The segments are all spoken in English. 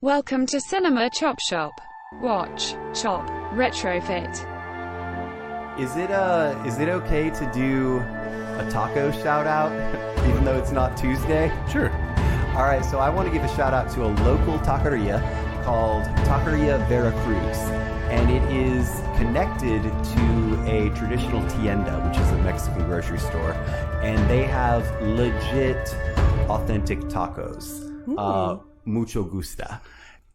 Welcome to Cinema Chop Shop. Watch, chop, retrofit. Is it okay to do a taco shout out, even though it's not Tuesday? Sure. All right, so I want to give a shout out to a local taqueria called Taqueria Veracruz, and it is connected to a traditional tienda, which is a Mexican grocery store, and they have legit, authentic tacos. Mucho gusta.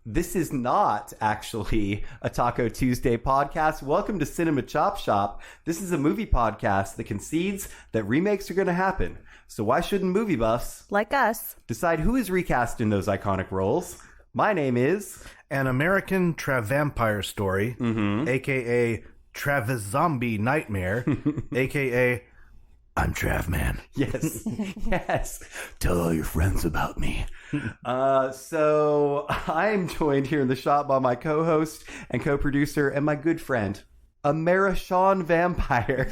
This is not actually a Taco Tuesday podcast. Welcome to Cinema Chop Shop. This is a movie podcast that concedes that remakes are going to happen. So why shouldn't movie buffs, like us, decide who is recast in those iconic roles? My name is... An American Vampire Story, a.k.a. Travis-Zombie Nightmare, a.k.a. I'm Travman. Yes, yes. Tell all your friends about me. So I'm joined here in the shop by my co-host and co-producer and my good friend, Amerishawn Vampire,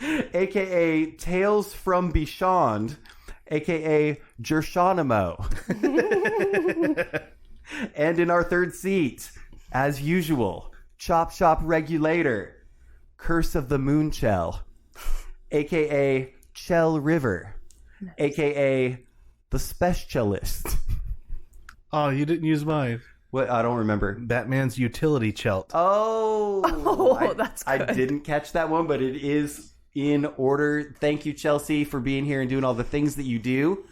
a.k.a. Tales from Beyond, a.k.a. Gersonimo. And in our third seat, as usual, Chop Shop Regulator, Curse of the Moonchell, a.k.a. Chell River, nice. A.k.a. The Specialist. Oh, you didn't use mine. What? I don't remember. Batman's Utility Chelt. Oh, that's good. I didn't catch that one, but it is in order. Thank you, Chelsea, for being here and doing all the things that you do.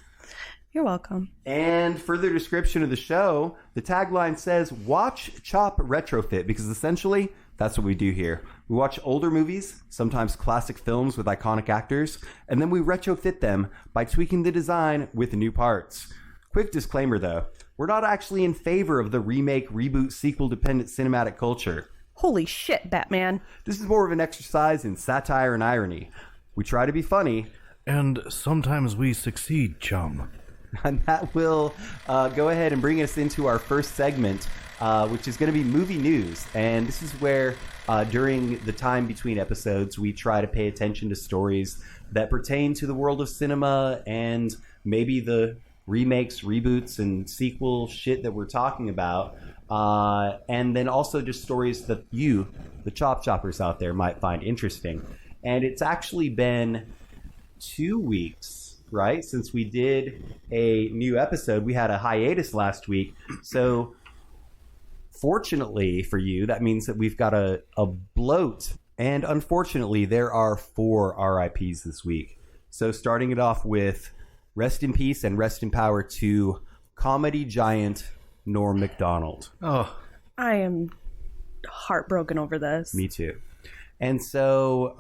You're welcome. And further description of the show, the tagline says, watch, chop, retrofit, because essentially that's what we do here. We watch older movies, sometimes classic films with iconic actors, and then we retrofit them by tweaking the design with new parts. Quick disclaimer though, we're not actually in favor of the remake, reboot, sequel-dependent cinematic culture. Holy shit, Batman. This is more of an exercise in satire and irony. We try to be funny. And sometimes we succeed, chum. And that will go ahead and bring us into our first segment, which is going to be movie news. And this is where, during the time between episodes, we try to pay attention to stories that pertain to the world of cinema and maybe the remakes, reboots, and sequel shit that we're talking about. And then also just stories that you, the Chop Choppers out there, might find interesting. And it's actually been 2 weeks, right, since we did a new episode. We had a hiatus last week, so fortunately for you, that means that we've got a bloat, and unfortunately there are 4 RIPs this week. So starting it off with rest in peace and rest in power to comedy giant Norm Macdonald. Oh, I am heartbroken over this. Me too. And so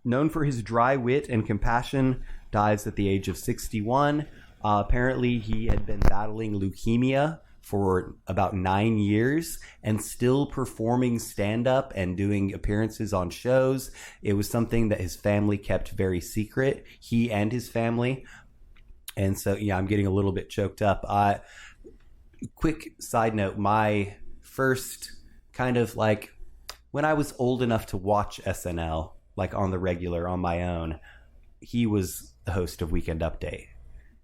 known for his dry wit and compassion, dies at the age of 61. Apparently, he had been battling leukemia for about 9 years and still performing stand-up and doing appearances on shows. It was something that his family kept very secret, he and his family. And so, yeah, I'm getting a little bit choked up. Quick side note, my first kind of like, when I was old enough to watch SNL, like on the regular, on my own, he was the host of Weekend Update.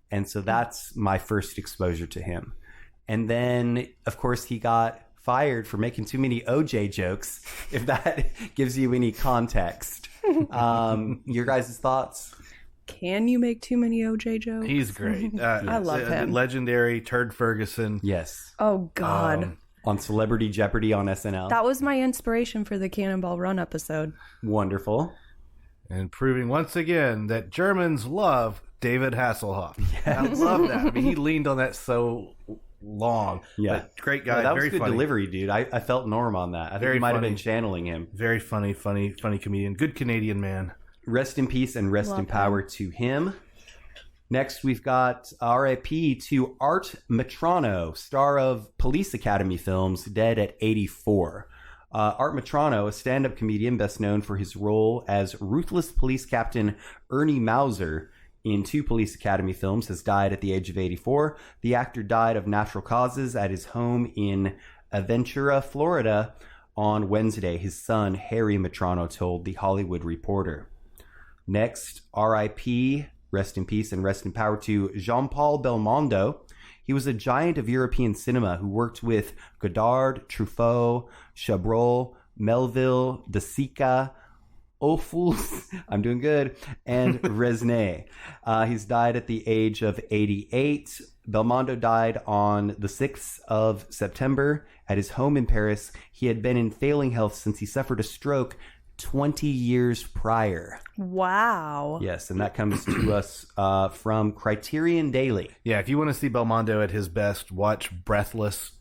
And so that's my first exposure to him. And then, of course, he got fired for making too many OJ jokes, if that gives you any context. Your guys' thoughts? Can you make too many OJ jokes? he's great. I love him. Legendary Turd Ferguson. Yes. Oh, God. On Celebrity Jeopardy on SNL. That was my inspiration for the Cannonball Run episode. Wonderful. And proving once again that Germans love David Hasselhoff. Yeah. I love that. I mean, he leaned on that so long. Yeah. But great guy. No, that was very good funny. Delivery, dude. I felt Norm on that. I think he might have been channeling him. Very funny comedian. Good Canadian man. Rest in peace and rest in power to him. Next, we've got RIP to Art Metrano, star of Police Academy films, dead at 84. Art Metrano, a stand-up comedian best known for his role as ruthless police captain Ernie Mauser in 2 Police Academy films, has died at the age of 84. The actor died of natural causes at his home in Aventura, Florida on Wednesday, his son Harry Metrano told The Hollywood Reporter. Next, RIP, rest in peace and rest in power to Jean-Paul Belmondo. He was a giant of European cinema who worked with Godard, Truffaut, Chabrol, Melville, De Sica, Ophuls, I'm doing good, and Resnais. He's died at the age of 88. Belmondo died on the 6th of September at his home in Paris. He had been in failing health since he suffered a stroke 20 years prior. Wow. Yes, and that comes to us from Criterion Daily. Yeah, if you want to see Belmondo at his best, watch Breathless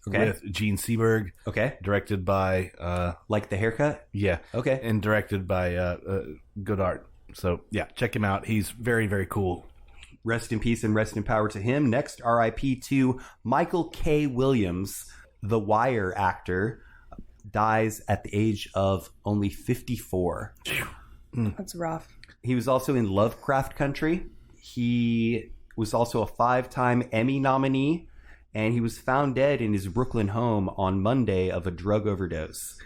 with Gene Seberg. Okay. Directed by... like the haircut? Yeah. Okay. And directed by Godard. So, yeah, check him out. He's very, very cool. Rest in peace and rest in power to him. Next, RIP to Michael K. Williams, the Wire actor, dies at the age of only 54. That's rough. He was also in Lovecraft Country. He was also a 5-time Emmy nominee, and he was found dead in his Brooklyn home on Monday of a drug overdose.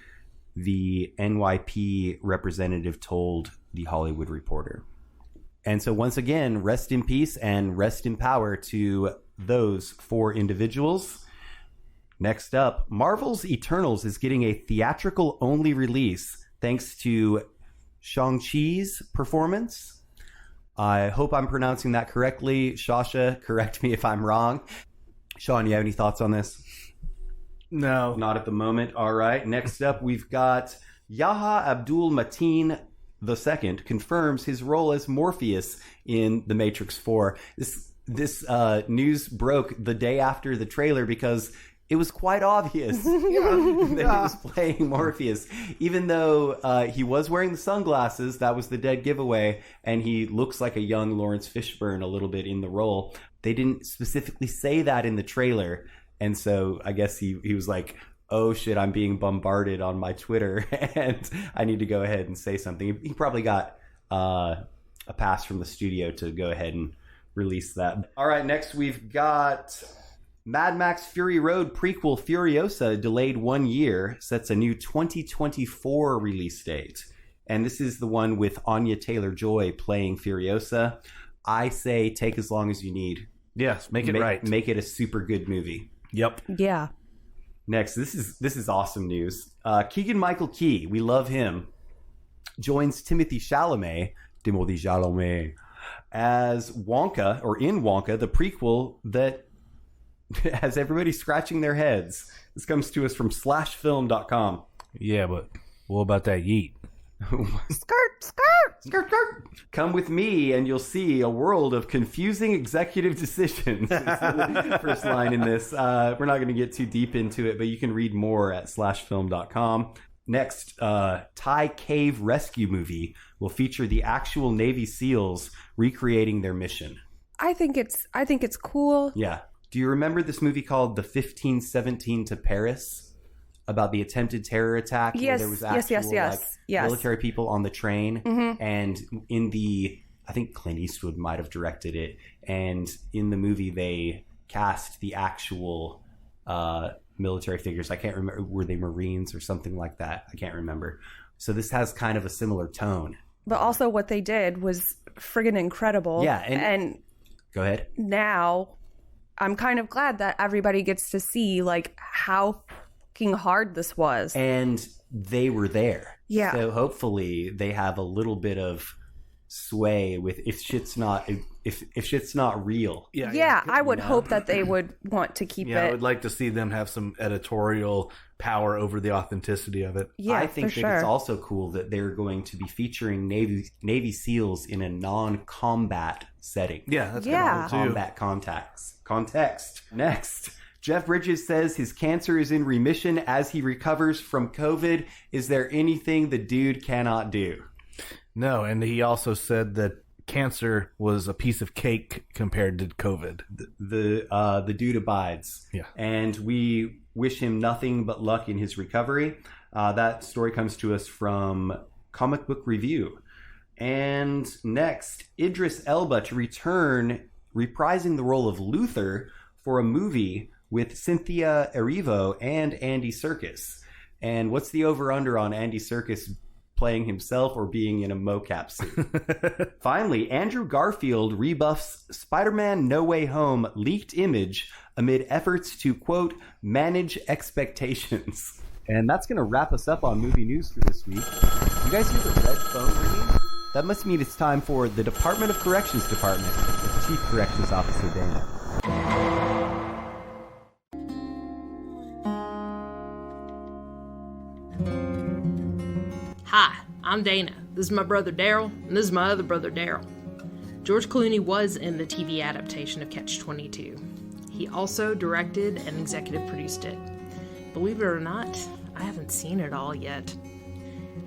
The NYP representative told The Hollywood Reporter. And so once again, rest in peace and rest in power to those 4 individuals. Next up, Marvel's Eternals is getting a theatrical-only release thanks to Shang-Chi's performance. I hope I'm pronouncing that correctly. Shasha, correct me if I'm wrong. Sean, you have any thoughts on this? No. Not at the moment. All right. Next up, we've got Yahya Abdul-Mateen II confirms his role as Morpheus in The Matrix 4. This news broke the day after the trailer because it was quite obvious that he was playing Morpheus. Even though he was wearing the sunglasses, that was the dead giveaway, and he looks like a young Lawrence Fishburne a little bit in the role. They didn't specifically say that in the trailer, and so I guess he was like, oh shit, I'm being bombarded on my Twitter, and I need to go ahead and say something. He probably got a pass from the studio to go ahead and release that. All right, next we've got Mad Max Fury Road prequel Furiosa, delayed 1 year, sets a new 2024 release date. And this is the one with Anya Taylor-Joy playing Furiosa. I say take as long as you need. Yes, make it right. Make it a super good movie. Yep. Yeah. Next, this is awesome news. Keegan-Michael Key, we love him, joins Timothy Chalamet as Wonka, or in Wonka, the prequel that has everybody scratching their heads. This comes to us from slashfilm.com. Yeah, but what about that yeet? Skirt. Come with me and you'll see a world of confusing executive decisions. Is the first line in this. We're not going to get too deep into it, but you can read more at slashfilm.com. Next, Thai cave rescue movie will feature the actual Navy SEALs recreating their mission. I think it's cool. Yeah. Do you remember this movie called The 1517 to Paris? About the attempted terror attack? Yes, where there was actual, yes. military people on the train. Mm-hmm. And I think Clint Eastwood might have directed it. And in the movie, they cast the actual military figures. I can't remember. Were they Marines or something like that? I can't remember. So this has kind of a similar tone. But also what they did was friggin' incredible. Yeah. And go ahead. Now, I'm kind of glad that everybody gets to see like how hard this was, and they were there. Yeah. So hopefully they have a little bit of sway with if shit's not real. Yeah. I would hope that they would want to keep it. I would like to see them have some editorial power over the authenticity of it. Yeah, I think for that sure. it's also cool that they're going to be featuring Navy SEALs in a non-combat setting. Yeah, that's Yeah. kind of cool too. Combat context. Next. Jeff Bridges says his cancer is in remission as he recovers from COVID. Is there anything the dude cannot do? No, and he also said that cancer was a piece of cake compared to COVID. The dude abides. Yeah. And we wish him nothing but luck in his recovery. That story comes to us from Comic Book Review. And next, Idris Elba to return reprising the role of Luther for a movie with Cynthia Erivo and Andy Serkis. And what's the over-under on Andy Serkis playing himself or being in a mocap suit. Finally, Andrew Garfield rebuffs Spider-Man No Way Home leaked image amid efforts to, quote, manage expectations. And that's going to wrap us up on movie news for this week. You guys hear the red phone ringing? That must mean it's time for the Department of Corrections Department with Chief Corrections Officer Dana. Hi, I'm Dana. This is my brother Daryl, and this is my other brother Daryl. George Clooney was in the TV adaptation of Catch-22. He also directed and executive produced it. Believe it or not, I haven't seen it all yet.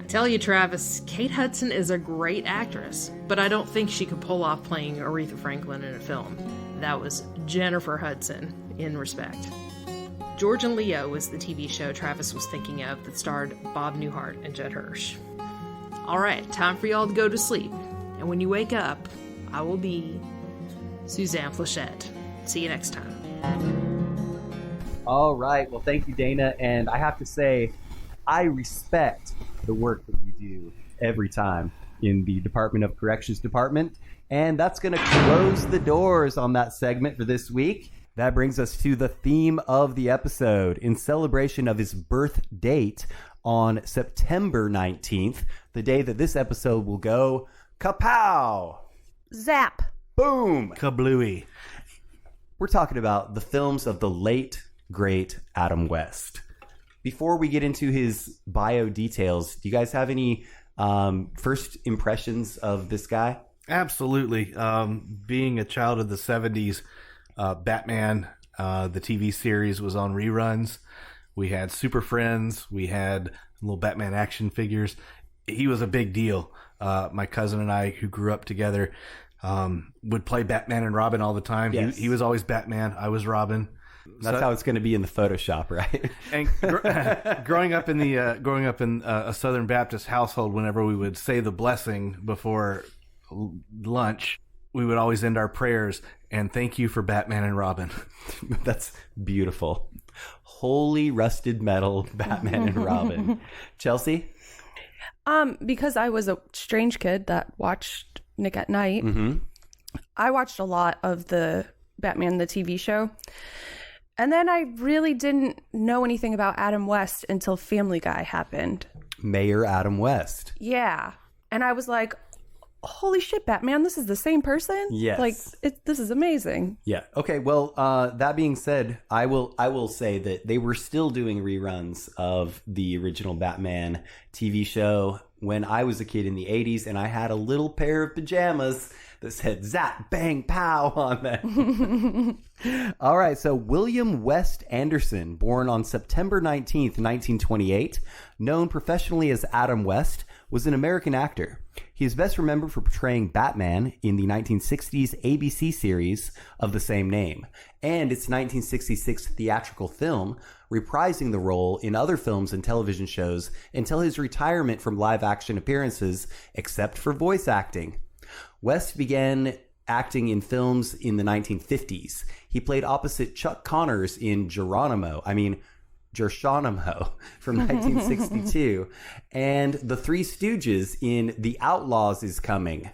I tell you, Travis, Kate Hudson is a great actress, but I don't think she could pull off playing Aretha Franklin in a film. That was Jennifer Hudson, in respect. George and Leo was the TV show Travis was thinking of that starred Bob Newhart and Judd Hirsch. Alright, time for y'all to go to sleep. And when you wake up, I will be Suzanne Flechette. See you next time. All right. Well, thank you, Dana. And I have to say, I respect the work that you do every time in the Department of Corrections Department. And that's going to close the doors on that segment for this week. That brings us to the theme of the episode. In celebration of his birth date on September 19th, the day that this episode will go, kapow! Zap! Boom! Kablooey. We're talking about the films of the late, great Adam West. Before we get into his bio details, do you guys have any first impressions of this guy? Absolutely. Being a child of the 70s, Batman, the TV series was on reruns. We had Super Friends. We had little Batman action figures. He was a big deal. My cousin and I, who grew up together, would play Batman and Robin all the time. Yes. He was always Batman. I was Robin. That's how it's going to be in the Photoshop, right? And growing up in a Southern Baptist household, whenever we would say the blessing before lunch, we would always end our prayers and thank you for Batman and Robin. That's beautiful. Holy rusted metal, Batman and Robin. Chelsea? Because I was a strange kid that watched Nick at Night, I watched a lot of the Batman the TV show. And then I really didn't know anything about Adam West until Family Guy happened. Mayor Adam West. Yeah. And I was like, holy shit, Batman, this is the same person? Yes. Like, this is amazing. Yeah. Okay. Well, that being said, I will say that they were still doing reruns of the original Batman TV show when I was a kid in the 80s, and I had a little pair of pajamas that said zap, bang, pow on them. All right. So William West Anderson, born on September 19th, 1928, known professionally as Adam West, was an American actor. He is best remembered for portraying Batman in the 1960s ABC series of the same name, and its 1966 theatrical film, reprising the role in other films and television shows until his retirement from live-action appearances, except for voice acting. West began acting in films in the 1950s. He played opposite Chuck Connors in Geronimo from 1962, and the Three Stooges in The Outlaws Is Coming.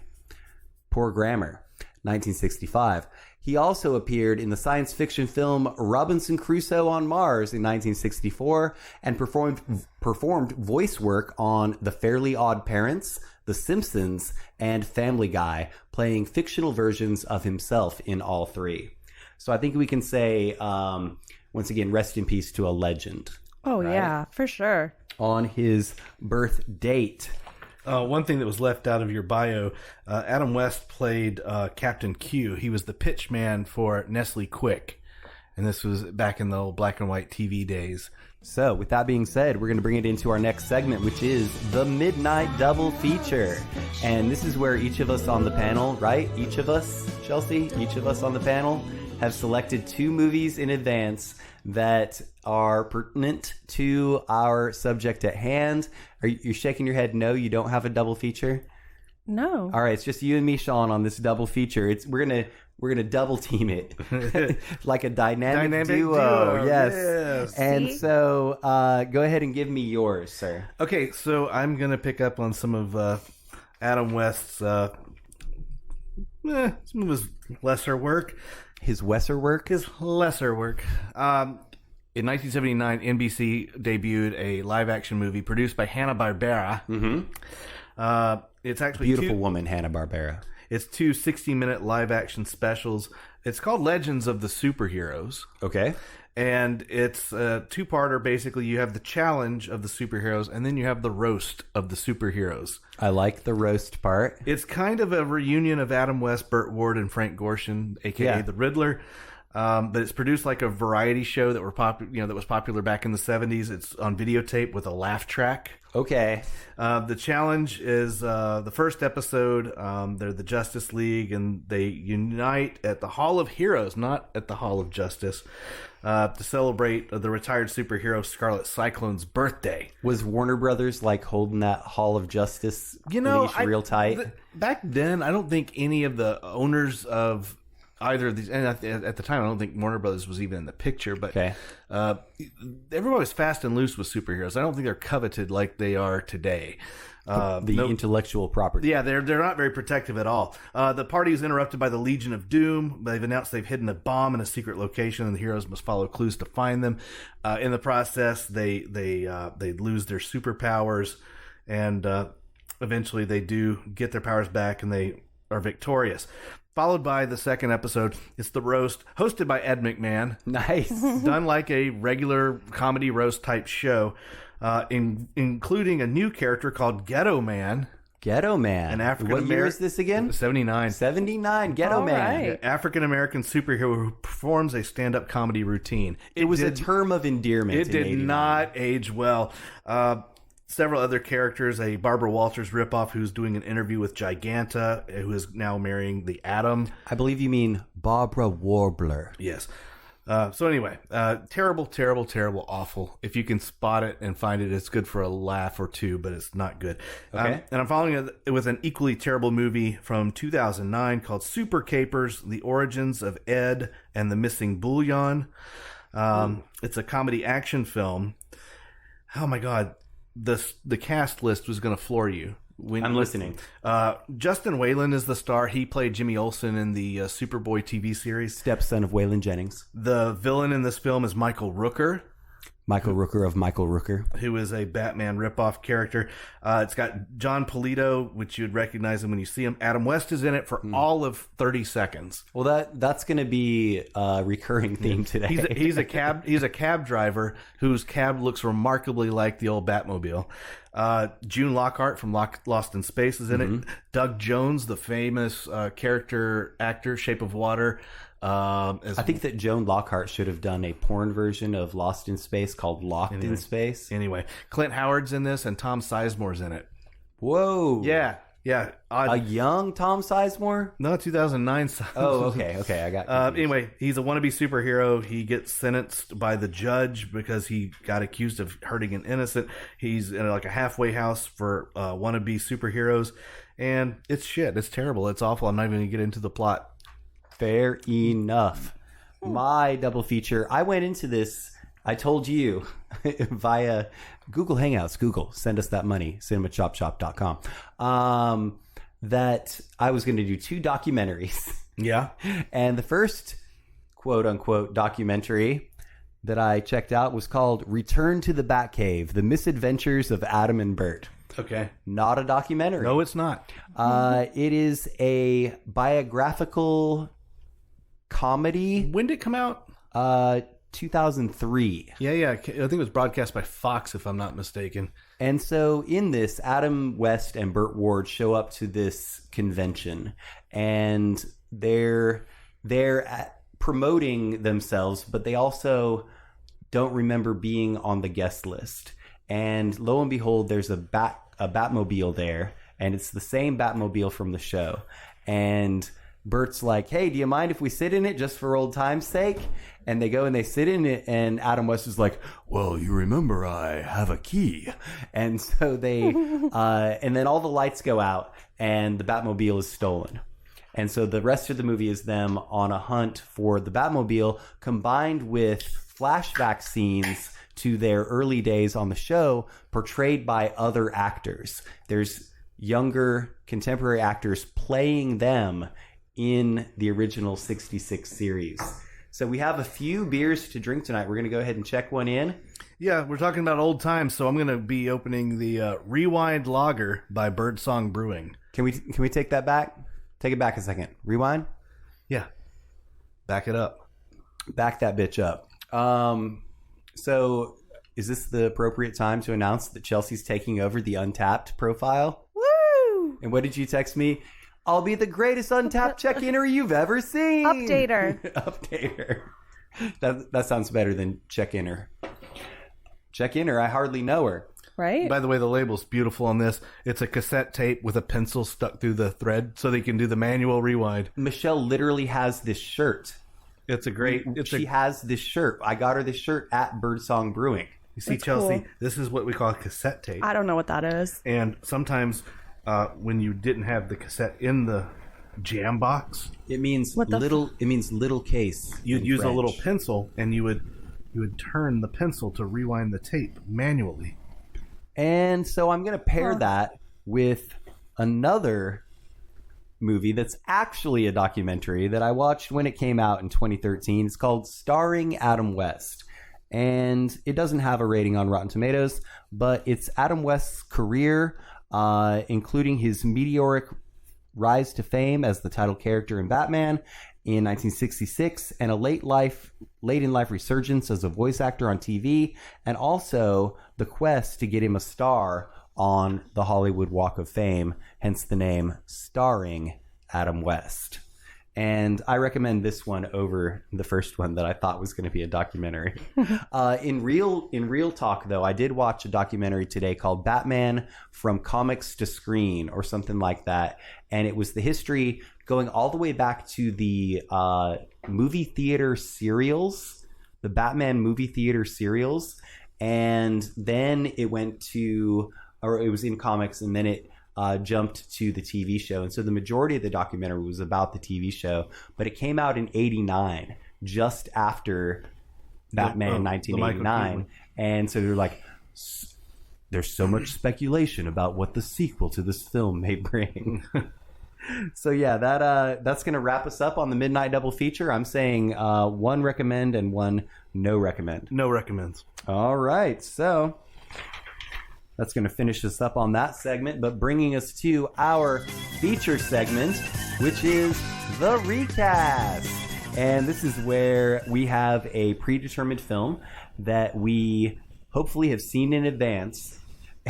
Poor grammar, 1965. He also appeared in the science fiction film Robinson Crusoe on Mars in 1964 and performed voice work on The Fairly Odd Parents, The Simpsons, and Family Guy, playing fictional versions of himself in all three. So I think we can say, once again, rest in peace to a legend. Oh, right? Yeah, for sure. On his birth date. One thing that was left out of your bio, Adam West played Captain Q. He was the pitch man for Nestle Quick. And this was back in the old black and white TV days. So, with that being said, we're going to bring it into our next segment, which is the Midnight Double Feature. And this is where each of us on the panel, right? Each of us, Chelsea, each of us on the panel have selected 2 movies in advance that are pertinent to our subject at hand. Are you shaking your head? No, you don't have a double feature? No. All right, it's just you and me, Sean, on this double feature. We're We're going to double team it like a dynamic duo. Yes. And so go ahead and give me yours, sir. Okay, so I'm going to pick up on some of Adam West's some of his lesser work. His lesser work? His lesser work. In 1979, NBC debuted a live-action movie produced by Hanna-Barbera. Mm-hmm. It's actually beautiful woman, Hanna-Barbera. It's 2 60-minute live-action specials. It's called Legends of the Superheroes. Okay. And it's a two-parter. Basically, you have the challenge of the superheroes, and then you have the roast of the superheroes. I like the roast part. It's kind of a reunion of Adam West, Burt Ward, and Frank Gorshin, a.k.a. the Riddler. But it's produced like a variety show that that was popular back in the 70s. It's on videotape with a laugh track. Okay. The challenge is the first episode. They're the Justice League, and they unite at the Hall of Heroes, not at the Hall of Justice, to celebrate the retired superhero Scarlet Cyclone's birthday. Was Warner Brothers like holding that Hall of Justice leash real tight? Back then, I don't think any of the owners of either of these, and at the time, I don't think Warner Brothers was even in the picture, but everybody was fast and loose with superheroes. I don't think they're coveted like they are today. Intellectual property. Yeah, they're not very protective at all. The party is interrupted by the Legion of Doom. They've announced they've hidden a bomb in a secret location, and the heroes must follow clues to find them. In the process, they lose their superpowers, and eventually they do get their powers back, and they are victorious. Followed by the second episode, it's the roast, hosted by Ed McMahon. Nice. Done like a regular comedy roast type show, including a new character called Ghetto Man. Ghetto Man. An African What year is this again? 79. 79. Ghetto Man. Right. African-American superhero who performs a stand-up comedy routine. It was a term of endearment. It did not age well. Several other characters, a Barbara Walters ripoff who's doing an interview with Giganta, who is now marrying the Atom. I believe you mean Barbara Warbler. Yes. So anyway, terrible, terrible, terrible, awful. If you can spot it and find it, it's good for a laugh or two, but it's not good. Okay. And I'm following it with an equally terrible movie from 2009 called Super Capers, The Origins of Ed and the Missing Bullion. It's a comedy action film. Oh my God. The cast list was going to floor you. I'm listening. Justin Whalen is the star. He played Jimmy Olsen in the Superboy TV series. Stepson of Waylon Jennings. The villain in this film is Michael Rooker. Michael Rooker of Michael Rooker. Who is a Batman ripoff character. It's got John Polito, which you'd recognize him when you see him. Adam West is in it for all of 30 seconds. Well, that's going to be a recurring theme today. He's a cab driver whose cab looks remarkably like the old Batmobile. June Lockhart from Lost in Space is in it. Doug Jones, the famous character actor, Shape of Water. I think that Joan Lockhart should have done a porn version of Lost in Space called Locked in Space. Anyway, Clint Howard's in this, and Tom Sizemore's in it. Whoa. Yeah. A young Tom Sizemore? No, 2009. Oh, okay, I got anyway, he's a wannabe superhero. He gets sentenced by the judge because he got accused of hurting an innocent. He's in like a halfway house for wannabe superheroes, and it's shit. It's terrible. It's awful. I'm not even going to get into the plot. Fair enough. My double feature, I went into this, I told you, via Google Hangouts. Google, send us that money, cinemachopshop.com, that I was going to do 2 documentaries. Yeah. And the first quote-unquote documentary that I checked out was called Return to the Batcave, The Misadventures of Adam and Bert. Okay. Not a documentary. No, it's not. It is a biographical comedy. When did it come out? 2003. Yeah. I think it was broadcast by Fox, if I'm not mistaken. And so in this, Adam West and Burt Ward show up to this convention, and they're promoting themselves, but they also don't remember being on the guest list. And lo and behold, there's a Batmobile there, and it's the same Batmobile from the show. And Bert's like, hey, do you mind if we sit in it just for old time's sake? And they go and they sit in it, and Adam West is like, well, you remember I have a key. And so they, and then all the lights go out, and the Batmobile is stolen. And so the rest of the movie is them on a hunt for the Batmobile, combined with flashback scenes to their early days on the show, portrayed by other actors. There's younger contemporary actors playing them in the original 66 series. So we have a few beers to drink tonight. We're going to go ahead and check one in. Yeah, we're talking about old times, so I'm going to be opening the Rewind Lager by Birdsong Brewing. Can we take that back? Take it back a second. Rewind? Yeah. Back it up. Back that bitch up. So is this the appropriate time to announce that Chelsea's taking over the Untapped profile? Woo! And what did you text me? I'll be the greatest Untapped check-inner you've ever seen. Updater. Updater. That sounds better than check-inner. Check-inner, I hardly know her. Right? By the way, the label's beautiful on this. It's a cassette tape with a pencil stuck through the thread so they can do the manual rewind. Michelle literally has this shirt. It's a great... She has this shirt. I got her this shirt at Birdsong Brewing. You see, That's Chelsea, cool. this is what we call a cassette tape. I don't know what that is. And sometimes when you didn't have the cassette in the jam box, It means What the little. It means little case. you'd in use a French. little pencil and you would turn the pencil to rewind the tape manually. And so I'm going to pair that with another movie that's actually a documentary that I watched when it came out in 2013. It's called Starring Adam West. And it doesn't have a rating on Rotten Tomatoes, but it's Adam West's career, including his meteoric rise to fame as the title character in Batman in 1966, and a late in life resurgence as a voice actor on TV, and also the quest to get him a star on the Hollywood Walk of Fame, hence the name Starring Adam West. And I recommend this one over the first one that I thought was going to be a documentary. In real talk, though, I did watch a documentary today called Batman From Comics to Screen or something like that. And it was the history going all the way back to the movie theater serials, the Batman movie theater serials. And then it went to, or it was in comics, and then it jumped to the TV show. And so the majority of the documentary was about the TV show, but it came out in 89, just after Batman 1989. And so they're like, there's so much speculation about what the sequel to this film may bring. So yeah, that's going to wrap us up on the Midnight Double Feature. I'm saying one recommend and one no recommend. No recommends. All right, so that's going to finish us up on that segment, but bringing us to our feature segment, which is the Recast. And this is where we have a predetermined film that we hopefully have seen in advance,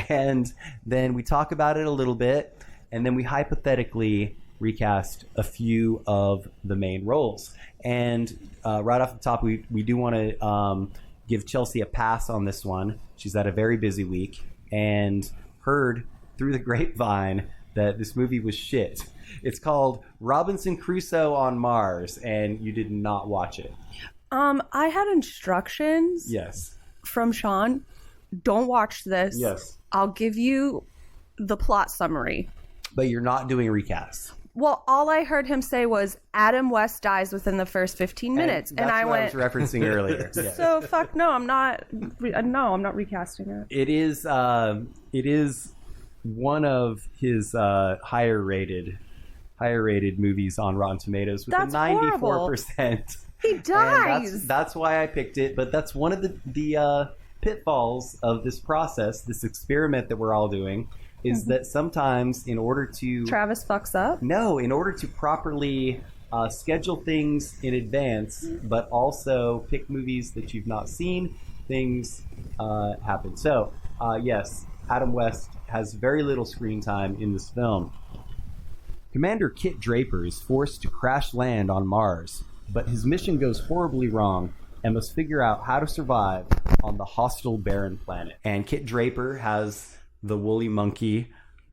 and then we talk about it a little bit, and then we hypothetically recast a few of the main roles. And right off the top, we do want to give Chelsea a pass on this one. She's had a very busy week and heard through the grapevine that this movie was shit. It's called Robinson Crusoe on Mars, and you did not watch it. I had instructions Yes. from Sean. Don't watch this. Yes. I'll give you the plot summary. But you're not doing a recast. Well, all I heard him say was Adam West dies within the first 15 minutes, and that's I what went. I was referencing earlier. Yes. So fuck no, I'm not. No, I'm not recasting it. It is one of his higher rated movies on Rotten Tomatoes with That's a 94%. He And dies. that's why I picked it. But that's one of the pitfalls of this process, this experiment that we're all doing, is that sometimes in order to Travis fucks up. in order to properly schedule things in advance, but also pick movies that you've not seen, things happen. So, yes, Adam West has very little screen time in this film. Commander Kit Draper is forced to crash land on Mars, but his mission goes horribly wrong and must figure out how to survive on the hostile barren planet. And Kit Draper has the woolly monkey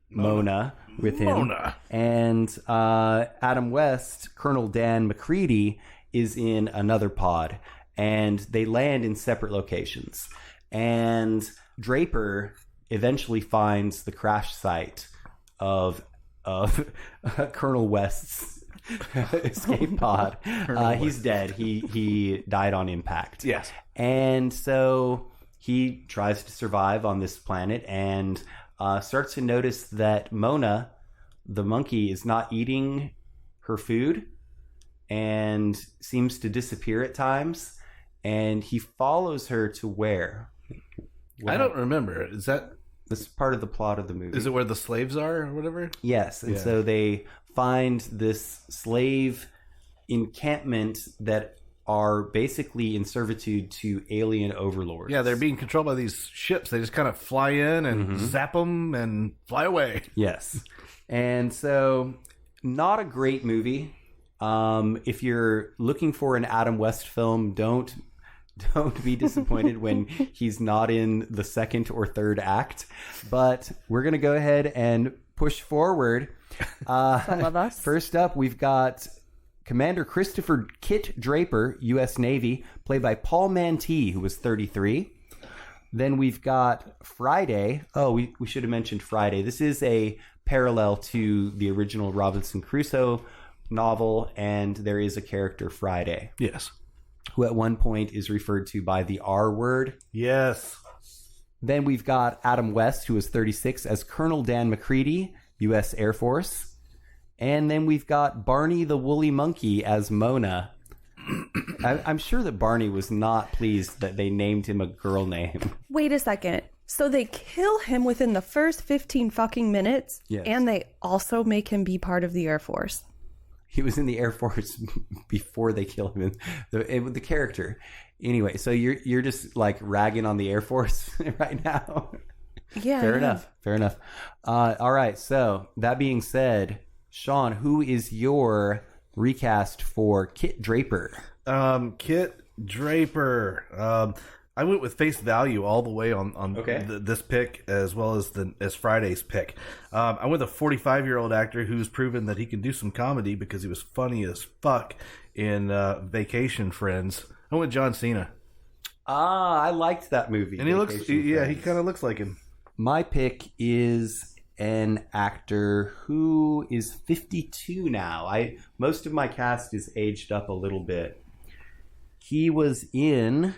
Mona with him. Mona. And Adam West, Colonel Dan McCready, is in another pod, and they land in separate locations. And Draper eventually finds the crash site of Colonel West's escape pod. He's dead. He died on impact. Yes. And so he tries to survive on this planet and starts to notice that Mona, the monkey, is not eating her food and seems to disappear at times. And he follows her to where? I don't remember. Is that... This is part of the plot of the movie. Is it where the slaves are or whatever? Yes. And so they find this slave encampment that are basically in servitude to alien overlords. Yeah, they're being controlled by these ships. They just kind of fly in and zap them and fly away. Yes. And so, not a great movie. If you're looking for an Adam West film, don't be disappointed when he's not in the second or third act. But we're going to go ahead and push forward. Some of us. First up, we've got Commander Christopher Kit Draper, U.S. Navy, played by Paul Mantee, who was 33. Then we've got Friday. Oh, we should have mentioned Friday. This is a parallel to the original Robinson Crusoe novel, and there is a character, Friday. Yes. Who at one point is referred to by the R word. Yes. Then we've got Adam West, who is 36, as Colonel Dan McCready, U.S. Air Force. And then we've got Barney the Woolly Monkey as Mona. I'm sure that Barney was not pleased that they named him a girl name. Wait a second. So they kill him within the first 15 fucking minutes, Yes. and they also make him be part of the Air Force. He was in the Air Force before they killed him. The character. Anyway, so you're just like ragging on the Air Force right now. Yeah. Fair enough. All right. So that being said, Sean, who is your recast for Kit Draper? Kit Draper. I went with face value all the way on this pick as well as Friday's pick. I went with a 45-year-old actor who's proven that he can do some comedy because he was funny as fuck in Vacation Friends. I went with John Cena. I liked that movie. And he kind of looks like him. My pick is an actor who is 52 now. Most of my cast is aged up a little bit. He was in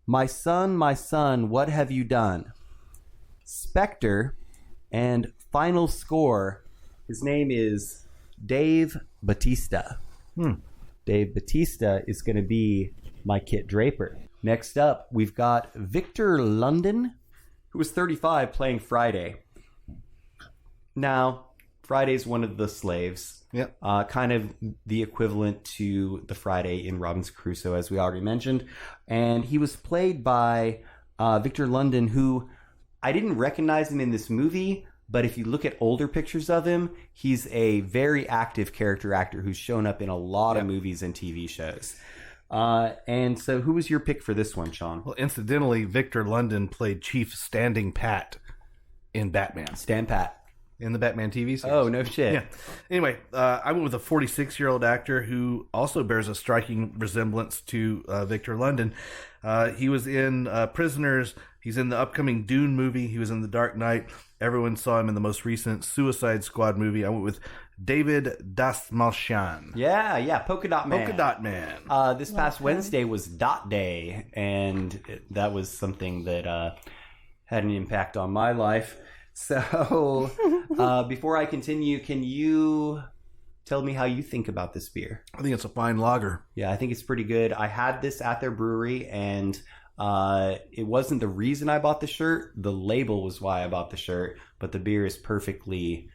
My Son, What Have You Done? Spectre, and Final Score. His name is Dave Bautista. Dave Bautista is going to be my Kit Draper. Next up, we've got Victor London, who was 35, playing Friday. Now, Friday's one of the slaves. Yep. Kind of the equivalent to the Friday in Robinson Crusoe, as we already mentioned. And he was played by Victor London, who I didn't recognize him in this movie, but if you look at older pictures of him, he's a very active character actor who's shown up in a lot of movies and TV shows. And so who was your pick for this one, Sean? Well, incidentally, Victor London played Chief Standing Pat in Batman. Stan Pat. In the Batman TV series. Oh, no shit. Yeah. Anyway, I went with a 46-year-old actor who also bears a striking resemblance to Victor London. He was in Prisoners. He's in the upcoming Dune movie. He was in The Dark Knight. Everyone saw him in the most recent Suicide Squad movie. I went with David Dastmalchian. Yeah, Polka Dot Man. Polka Dot Man. This past Wednesday was Dot Day, and that was something that had an impact on my life. So, before I continue, can you tell me how you think about this beer? I think it's a fine lager. Yeah, I think it's pretty good. I had this at their brewery, and it wasn't the reason I bought the shirt. The label was why I bought the shirt, but the beer is perfectly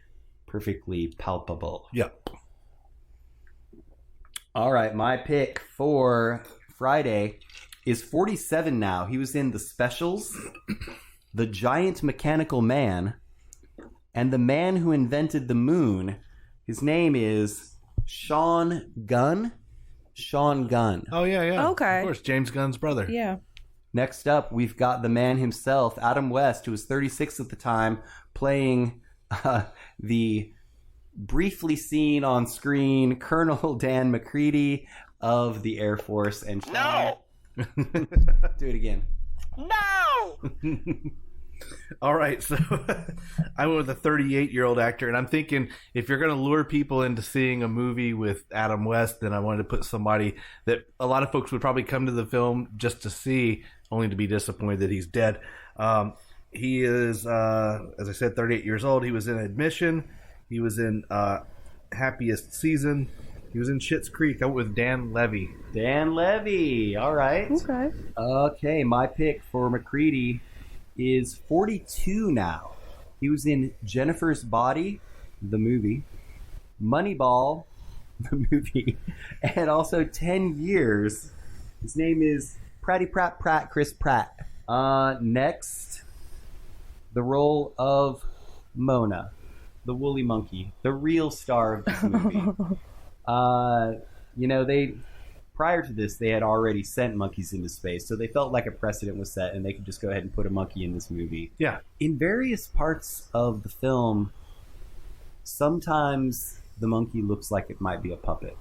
palpable. Yep. All right, my pick for Friday is 47 now. He was in The Specials, The Giant Mechanical Man, and The Man Who Invented the Moon. His name is Sean Gunn. Sean Gunn. Oh, yeah. Okay. Of course, James Gunn's brother. Yeah. Next up, we've got the man himself, Adam West, who was 36 at the time, playing the briefly seen on screen Colonel Dan McCready of the Air Force. And Sean... No! Do it again. No! All right, so I went with a 38-year-old actor, and I'm thinking if you're going to lure people into seeing a movie with Adam West, then I wanted to put somebody that a lot of folks would probably come to the film just to see, only to be disappointed that he's dead. He is, as I said, 38 years old. He was in Admission. He was in Happiest Season. He was in Schitt's Creek. I went with Dan Levy. Dan Levy. All right. Okay, my pick for McCready is 42 now. He was in Jennifer's Body, the movie, Moneyball, the movie, and also 10 Years. His name is Pratty Pratt Pratt Chris Pratt. Next, the role of Mona, the woolly monkey, the real star of this movie. Prior to this, they had already sent monkeys into space, so they felt like a precedent was set, and they could just go ahead and put a monkey in this movie. Yeah. In various parts of the film, sometimes the monkey looks like it might be a puppet.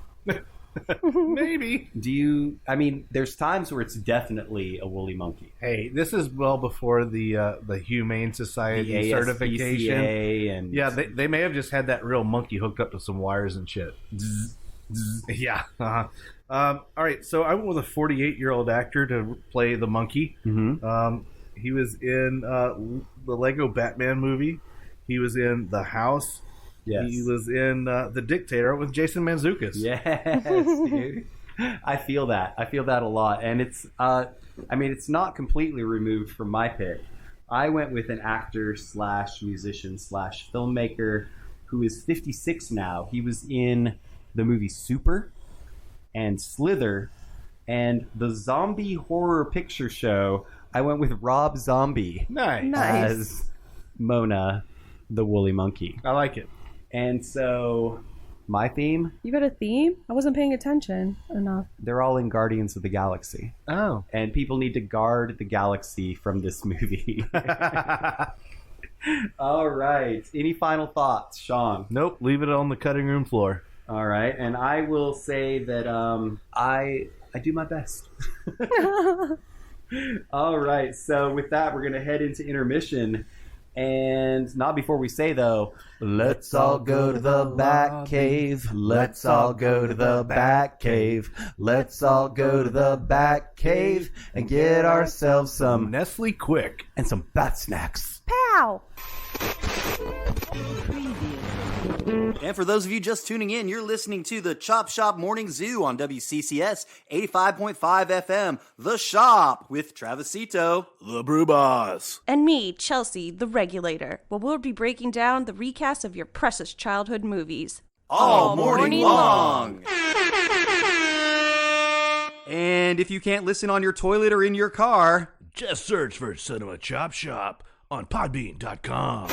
Maybe. There's times where it's definitely a woolly monkey. Hey, this is well before the Humane Society The certification. ASPCA and Yeah, they may have just had that real monkey hooked up to some wires and shit. Yeah. Uh-huh. All right, so I went with a 48-year-old actor to play the monkey. Mm-hmm. He was in the Lego Batman movie. He was in The House. Yes. He was in The Dictator with Jason Mantzoukas. Yes, dude. I feel that. I feel that a lot. And it's not completely removed from my pick. I went with an actor / musician / filmmaker who is 56 now. He was in the movie Super and Slither and the Zombie Horror Picture Show. I went with Rob Zombie Nice. as Mona, the woolly monkey. I like it. And so, my theme? You got a theme? I wasn't paying attention enough. They're all in Guardians of the Galaxy. Oh. And people need to guard the galaxy from this movie. All right. Any final thoughts, Sean? Nope, leave it on the cutting room floor. All right. And I will say that I do my best. All right. So with that, we're going to head into intermission. And not before we say, though, let's all go to the Batcave. Let's all go to the Batcave. Let's all go to the Batcave and get ourselves some Nestle Quick and some bat snacks. Pow! And for those of you just tuning in, you're listening to the Chop Shop Morning Zoo on WCCS 85.5 FM, The Shop, with Travisito, the Brew Boss. And me, Chelsea, the Regulator, where we'll be breaking down the recast of your precious childhood movies. all morning long. And if you can't listen on your toilet or in your car, Just search for Cinema Chop Shop on Podbean.com.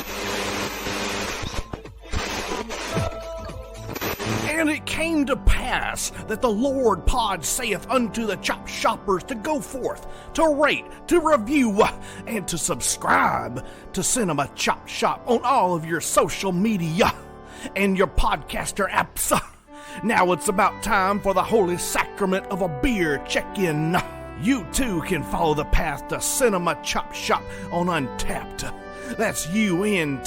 And it came to pass that the Lord Pod saith unto the Chop Shoppers to go forth, to rate, to review, and to subscribe to Cinema Chop Shop on all of your social media and your podcaster apps. Now it's about time for the holy sacrament of a beer check-in. You too can follow the path to Cinema Chop Shop on Untapped. That's UNTAPPD.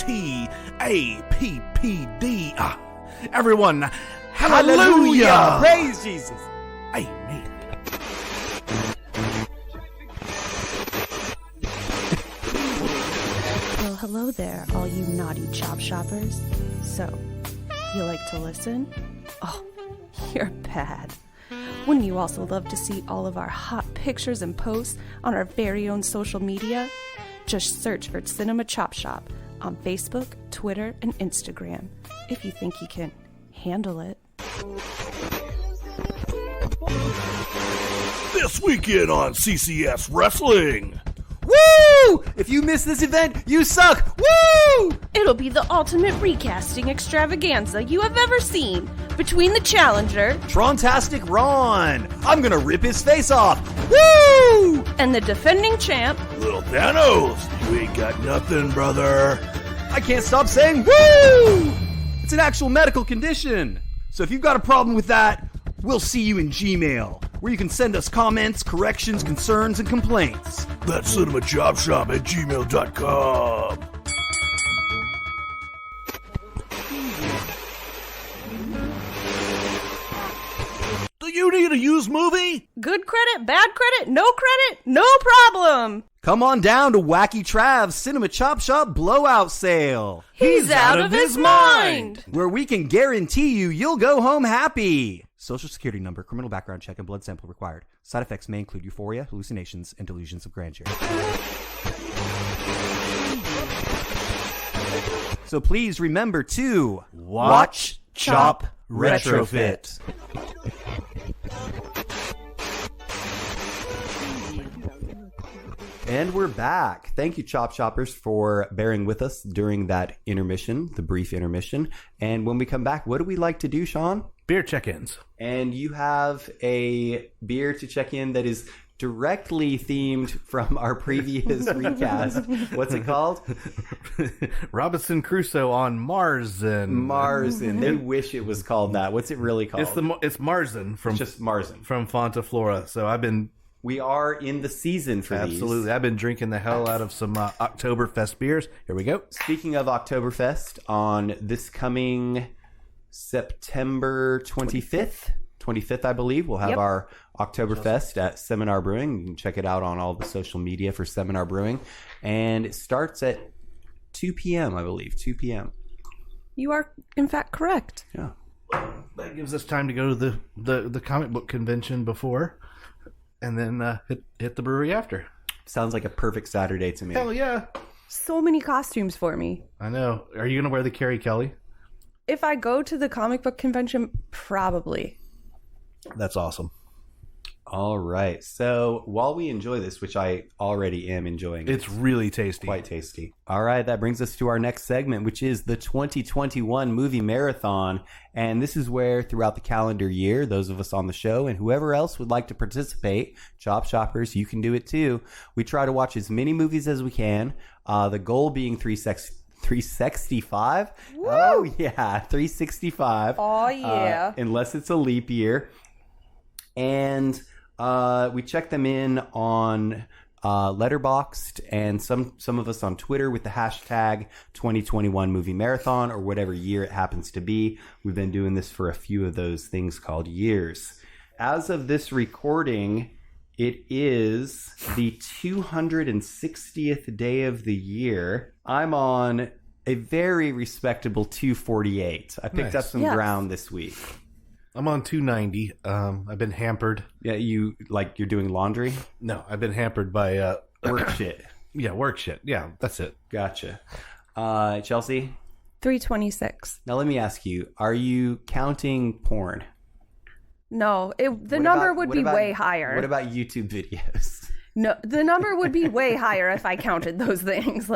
Everyone, hallelujah! Praise Jesus! Amen. Well, hello there, all you naughty chop shoppers. So, you like to listen? Oh, you're bad. Wouldn't you also love to see all of our hot pictures and posts on our very own social media? Just search for Cinema Chop Shop on Facebook, Twitter, and Instagram, if you think you can handle it. This weekend on CCS Wrestling. Woo! If you miss this event, you suck! Woo! It'll be the ultimate recasting extravaganza you have ever seen between the challenger Trontastic Ron! I'm gonna rip his face off! Woo! and the defending champ, Little Thanos, you ain't got nothing, brother. I can't stop saying woo! It's an actual medical condition. So if you've got a problem with that, we'll see you in Gmail. where you can send us comments, corrections, concerns, and complaints. That's cinemachopshop@gmail.com. Do you need a used movie? Good credit, bad credit, no problem. Come on down to Wacky Trav's Cinema Chop Shop Blowout Sale, He's out of his mind. where we can guarantee you'll go home happy. Social security number, criminal background check, and blood sample required. Side effects may include euphoria, hallucinations, and delusions of grandeur. So please remember to watch, chop, retrofit. And we're back. Thank you, Chop Shoppers, for bearing with us during that intermission, the brief intermission. And when we come back, what do we like to do, Sean? Beer check-ins. And you have a beer to check in that is directly themed from our previous recast. What's it called? Robinson Crusoe on Marzen. Marzen. They wish it was called that. What's it really called? It's Marzen from It's just Marzen. from Fonta Flora. So We are in the season for these. absolutely. I've been drinking the hell out of some Oktoberfest beers. Here we go. Speaking of Oktoberfest, on this coming September 25th, I believe, we'll have our Oktoberfest at Seminar Brewing. You can check it out on all the social media for Seminar Brewing. And it starts at 2 p.m., I believe. 2 p.m. You are, in fact, correct. Yeah. That gives us time to go to the comic book convention before, and then hit the brewery after. Sounds like a perfect Saturday to me. Hell yeah. So many costumes for me. I know. Are you going to wear the Carrie Kelly? If I go to the comic book convention, probably. That's awesome. All right. So while we enjoy this, which I already am enjoying, It's really tasty. quite tasty. All right. That brings us to our next segment, which is the 2021 Movie Marathon. And this is where throughout the calendar year, those of us on the show and whoever else would like to participate, Chop Shoppers, you can do it too. We try to watch as many movies as we can. The goal being 365. Woo! Oh, yeah. 365. Oh, yeah. Unless it's a leap year. And we check them in on Letterboxd and some of us on Twitter with the hashtag 2021 Movie Marathon or whatever year it happens to be. We've been doing this for a few of those things called years. As of this recording, it is the 260th day of the year. I'm on a very respectable 248. I picked up some ground this week. I'm on 290. I've been hampered. Yeah, you're doing laundry? No, I've been hampered by Work shit. Yeah, work shit. Yeah, that's it. Gotcha. Chelsea, 326. now let me ask you, are you counting porn? No, the What number about- would what be about- way higher. What about YouTube videos? No, the number would be way higher if I counted those things.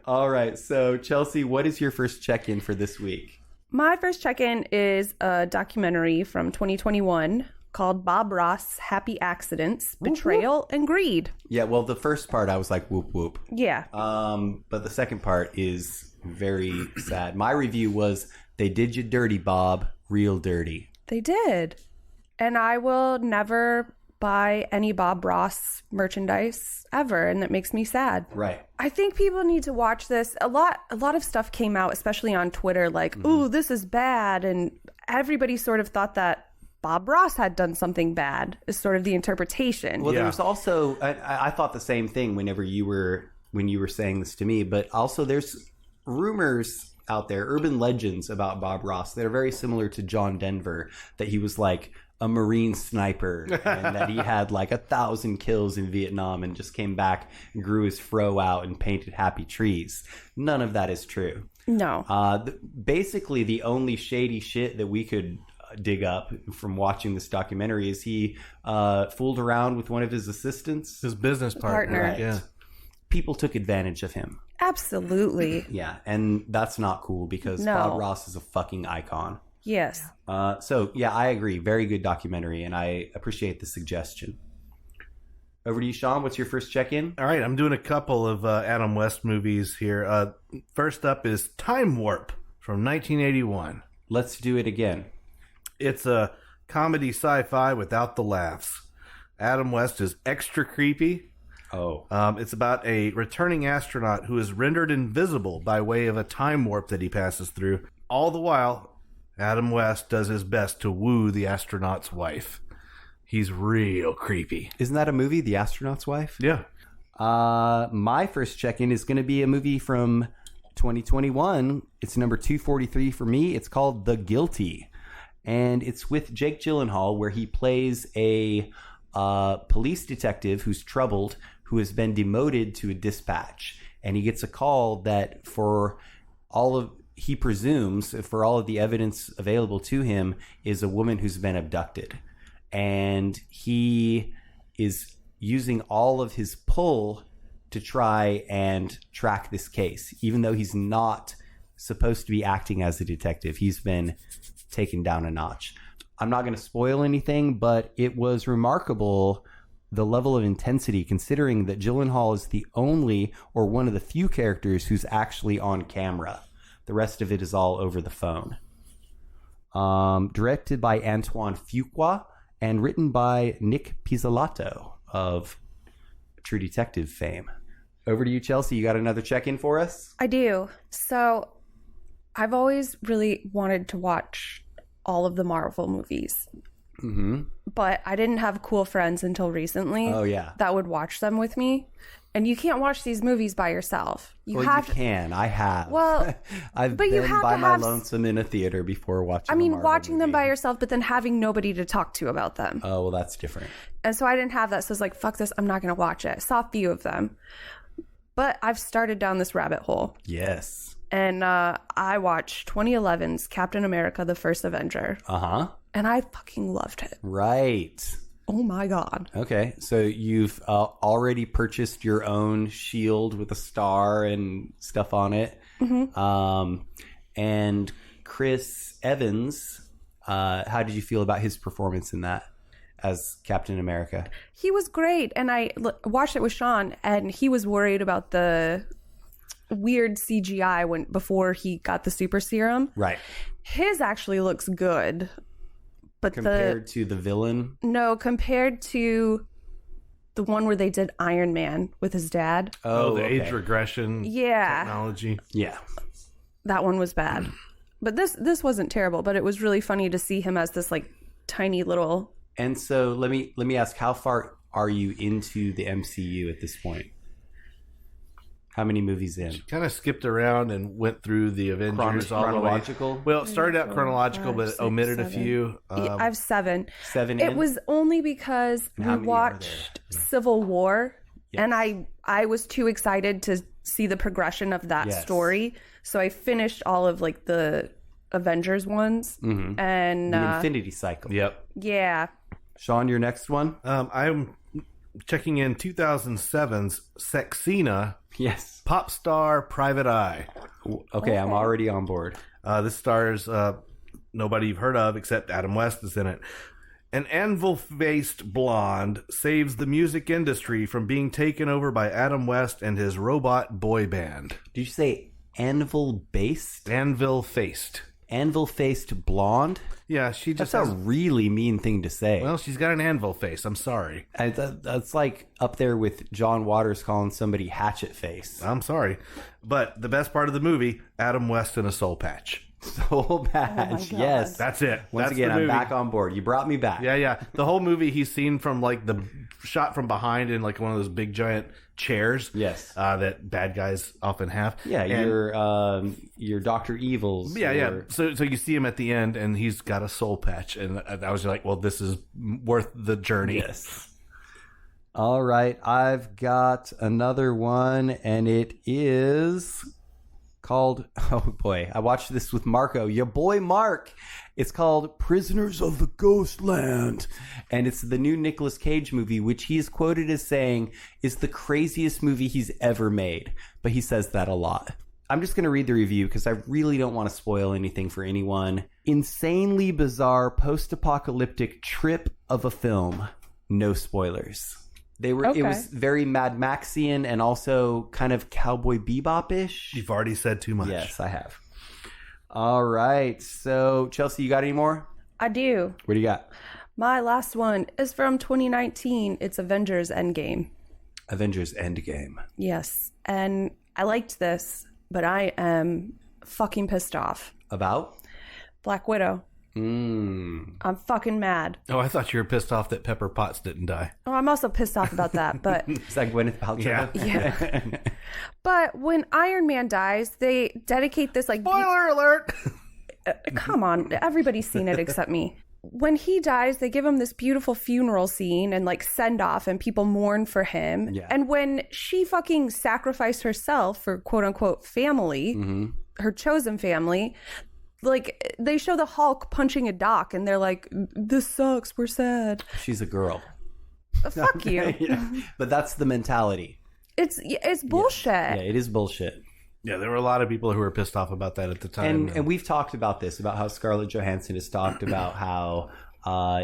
All right, so Chelsea, what is your first check-in for this week? My first check-in is a documentary from 2021 called Bob Ross, Happy Accidents, Betrayal, and Greed. Yeah, well, the first part I was like, whoop, whoop. Yeah. But the second part is very sad. My review was, they did you dirty, Bob, real dirty. They did. And I will never buy any Bob Ross merchandise ever, and that makes me sad. Right. I think people need to watch this. A lot of stuff came out, especially on Twitter, like, ooh, this is bad, and everybody sort of thought that Bob Ross had done something bad, is sort of the interpretation. Well, there's also, I thought the same thing when you were saying this to me, but also there's rumors out there, urban legends about Bob Ross that are very similar to John Denver, that he was like a Marine sniper and that he had like 1,000 kills in Vietnam and just came back and grew his fro out and painted happy trees. None of that is true. No. Basically, the only shady shit that we could dig up from watching this documentary is he fooled around with one of his assistants. His business partner. Right. Yeah. People took advantage of him. Absolutely. Yeah, and that's not cool because No. Bob Ross is a fucking icon. Yes. So, yeah, I agree. Very good documentary, and I appreciate the suggestion. Over to you, Sean. What's your first check-in? All right, I'm doing a couple of Adam West movies here. First up is Time Warp from 1981. Let's do it again. It's a comedy sci-fi without the laughs. Adam West is extra creepy. Oh. It's about a returning astronaut who is rendered invisible by way of a time warp that he passes through. All the while, Adam West does his best to woo the astronaut's wife. He's real creepy. Isn't that a movie, The Astronaut's Wife? Yeah. My first check-in is going to be a movie from 2021. It's number 243 for me. It's called The Guilty. And it's with Jake Gyllenhaal, where he plays a police detective who's troubled, who has been demoted to a dispatch. And he gets a call that he presumes, for all of the evidence available to him, is a woman who's been abducted. And he is using all of his pull to try and track this case. Even though he's not supposed to be acting as a detective, he's been taken down a notch. I'm not going to spoil anything, but it was remarkable, the level of intensity, considering that Gyllenhaal is the only or one of the few characters who's actually on camera. The rest of it is all over the phone. Directed by Antoine Fuqua and written by Nick Pizzolatto of True Detective fame. Over to you, Chelsea. You got another check-in for us? I do. So I've always really wanted to watch all of the Marvel movies. Mm-hmm. But I didn't have cool friends until recently. Oh, yeah. That would watch them with me. And you can't watch these movies by yourself. You can. I have. Well, I've but you been have by to my have lonesome in a theater before watching. I mean, a Marvel watching them movie. by yourself, but then having nobody to talk to about them. Oh, well, that's different. And so I didn't have that. So I was like, fuck this. I'm not going to watch it. I saw a few of them. But I've started down this rabbit hole. Yes. And I watched 2011's Captain America, the First Avenger. Uh-huh. And I fucking loved it. Right. Oh my God. Okay. So you've already purchased your own shield with a star and stuff on it. Mm-hmm. And Chris Evans, how did you feel about his performance in that as Captain America? He was great. And I watched it with Sean, and he was worried about the weird CGI before he got the super serum. Right. His actually looks good. But compared to the villain? No, compared to the one where they did Iron Man with his dad. Oh, the age regression technology. Yeah. That one was bad. But this wasn't terrible, but it was really funny to see him as this like tiny little. And so let me ask, how far are you into the MCU at this point? How many movies in? She kind of skipped around and went through the Avengers all the way. Chronological? Well, it started out chronological, but omitted a few. I have 7. 7 It was only because we watched Civil War, and I was too excited to see the progression of that story. So I finished all of like the Avengers ones. Mm-hmm. And the Infinity Cycle. Yep. Yeah. Sean, your next one? I'm checking in 2007's Sexina. Yes. Pop Star Private Eye. Okay, I'm already on board. This stars nobody you've heard of except Adam West is in it. An anvil-faced blonde saves the music industry from being taken over by Adam West and his robot boy band. Did you say anvil-based? Anvil-faced. Anvil-faced blonde? Yeah, she just That's a really mean thing to say. Well, she's got an anvil face. I'm sorry. That's like up there with John Waters calling somebody hatchet face. I'm sorry. But the best part of the movie, Adam West in a soul patch. Soul patch, yes. That's it. Once again, I'm back on board. You brought me back. Yeah. The whole movie, he's seen from like the shot from behind in like one of those big giant chairs. Yes. That bad guys often have. Yeah, your Dr. Evils. Yeah. So you see him at the end, and he's got a soul patch, and I was like, well, this is worth the journey. Yes. All right, I've got another one, and it is called, oh boy, I watched this with Marco, your boy Mark. It's called Prisoners of the Ghostland, and it's the new Nicolas Cage movie, which he is quoted as saying is the craziest movie he's ever made, but he says that a lot. I'm just going to read the review because I really don't want to spoil anything for anyone. Insanely bizarre post-apocalyptic trip of a film. No spoilers. It was very Mad Maxian and also kind of Cowboy Bebop-ish. You've already said too much. Yes, I have. All right. So, Chelsea, you got any more? I do. What do you got? My last one is from 2019. It's Avengers Endgame. Avengers Endgame. Yes. And I liked this, but I am fucking pissed off. About? Black Widow. Mm. I'm fucking mad. Oh, I thought you were pissed off that Pepper Potts didn't die. Oh, I'm also pissed off about that, but... Is that Gwyneth Paltrow? Yeah. But when Iron Man dies, they dedicate this, like... Spoiler alert! Come on. Everybody's seen it except me. When he dies, they give him this beautiful funeral scene and, like, send off, and people mourn for him. Yeah. And when she fucking sacrificed herself for quote-unquote family, her chosen family... Like, they show the Hulk punching a dock, and they're like, this sucks, we're sad. She's a girl. Fuck you. Yeah. But that's the mentality. It's bullshit. Yeah, it is bullshit. Yeah, there were a lot of people who were pissed off about that at the time. And we've talked about this, about how Scarlett Johansson has talked about how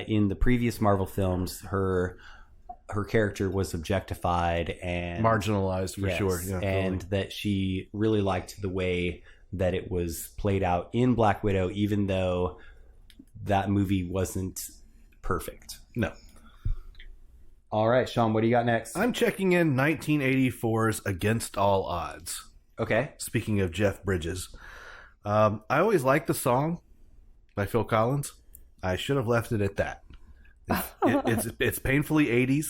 in the previous Marvel films, her character was objectified and... marginalized, for sure. Yeah, and totally. that she really liked the way... that it was played out in Black Widow, even though that movie wasn't perfect. No. All right, Sean, what do you got next? I'm checking in 1984's Against All Odds. Okay. Speaking of Jeff Bridges. I always liked the song by Phil Collins. I should have left it at that. It's painfully 80s.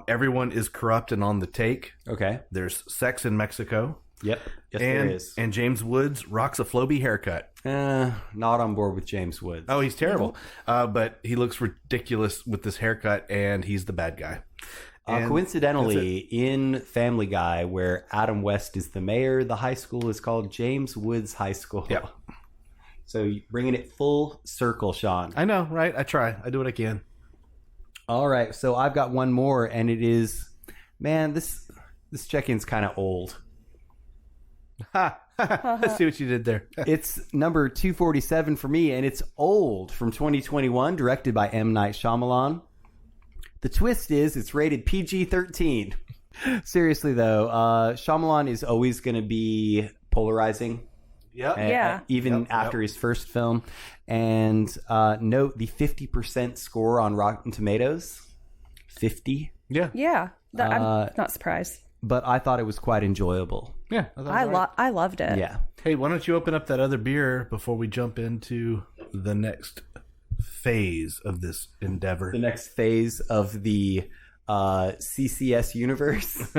Everyone is corrupt and on the take. Okay. There's sex in Mexico. Yep. Yes, there is. And James Woods rocks a Floby haircut. Not on board with James Woods. Oh, he's terrible. But he looks ridiculous with this haircut, and he's the bad guy. Coincidentally, in Family Guy, where Adam West is the mayor, the high school is called James Woods High School. Yeah. So bringing it full circle, Sean. I know, right? I try. I do what I can. All right. So I've got one more, and it is, man, this check-in's kind of old. Let's see what you did there. It's number 247 for me, and it's old, from 2021, directed by M. Night Shyamalan. The twist is it's rated PG-13. Seriously, though, Shyamalan is always going to be polarizing. Yep. Yeah. Even after his first film. And note the 50% score on Rotten Tomatoes. 50. Yeah. Yeah. I'm not surprised. But I thought it was quite enjoyable. Yeah. I loved it. Yeah. Hey, why don't you open up that other beer before we jump into the next phase of this endeavor? The next phase of the CCS universe.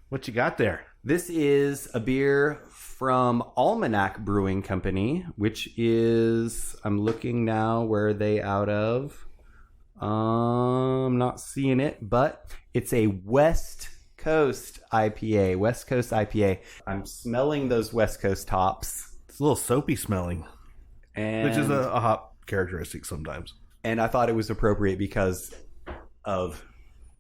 What you got there? This is a beer from Almanac Brewing Company, which is, I'm looking now, where are they out of? I'm not seeing it, but it's a West Coast IPA. West Coast IPA. I'm smelling those West Coast hops. It's a little soapy smelling, And, which is a hop characteristic sometimes. And I thought it was appropriate because of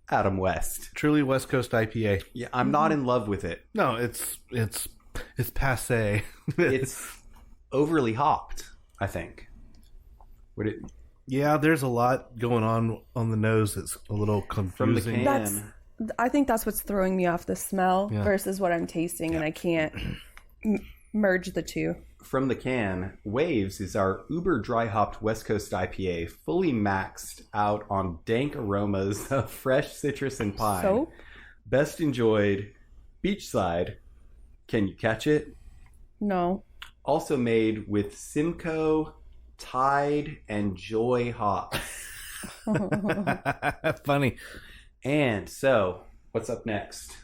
Adam West. Truly West Coast IPA. Yeah, I'm not in love with it. No, it's passé. It's overly hopped, I think. Would it... Yeah, there's a lot going on the nose that's a little confusing. From the can. I think that's what's throwing me off, the smell Yeah. versus what I'm tasting, and I can't merge the two. From the can, Waves is our uber dry hopped West Coast IPA, fully maxed out on dank aromas of fresh citrus and pine. Soap? Best enjoyed beachside. Can you catch it? No. Also made with Simcoe, Tide, and Joy hops. Funny. And so, what's up next?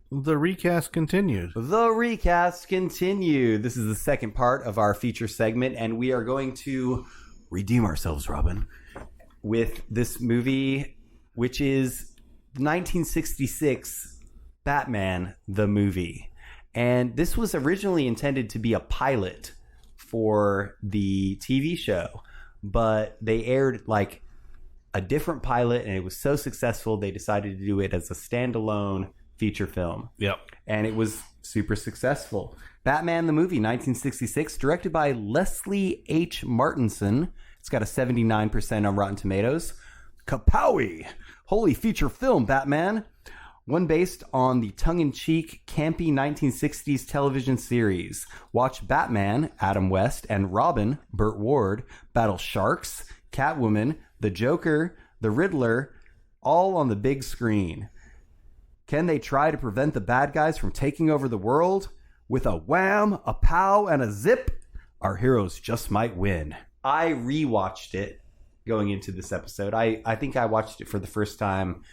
The recast continued. The recast continued. This is the second part of our feature segment, and we are going to redeem ourselves, Robin, with this movie, which is 1966 Batman the movie. And this was originally intended to be a pilot for the TV show, but they aired like a different pilot, and it was so successful they decided to do it as a standalone feature film. Yep. And it was super successful. Batman the movie, 1966, directed by Leslie H. Martinson. It's got a 79% on Rotten Tomatoes. Kapowie! Holy feature film, Batman. One based on the tongue-in-cheek, campy 1960s television series. Watch Batman, Adam West, and Robin, Burt Ward, battle sharks, Catwoman, the Joker, the Riddler, all on the big screen. Can they try to prevent the bad guys from taking over the world? With a wham, a pow, and a zip, our heroes just might win. I rewatched it going into this episode. I think I watched it for the first time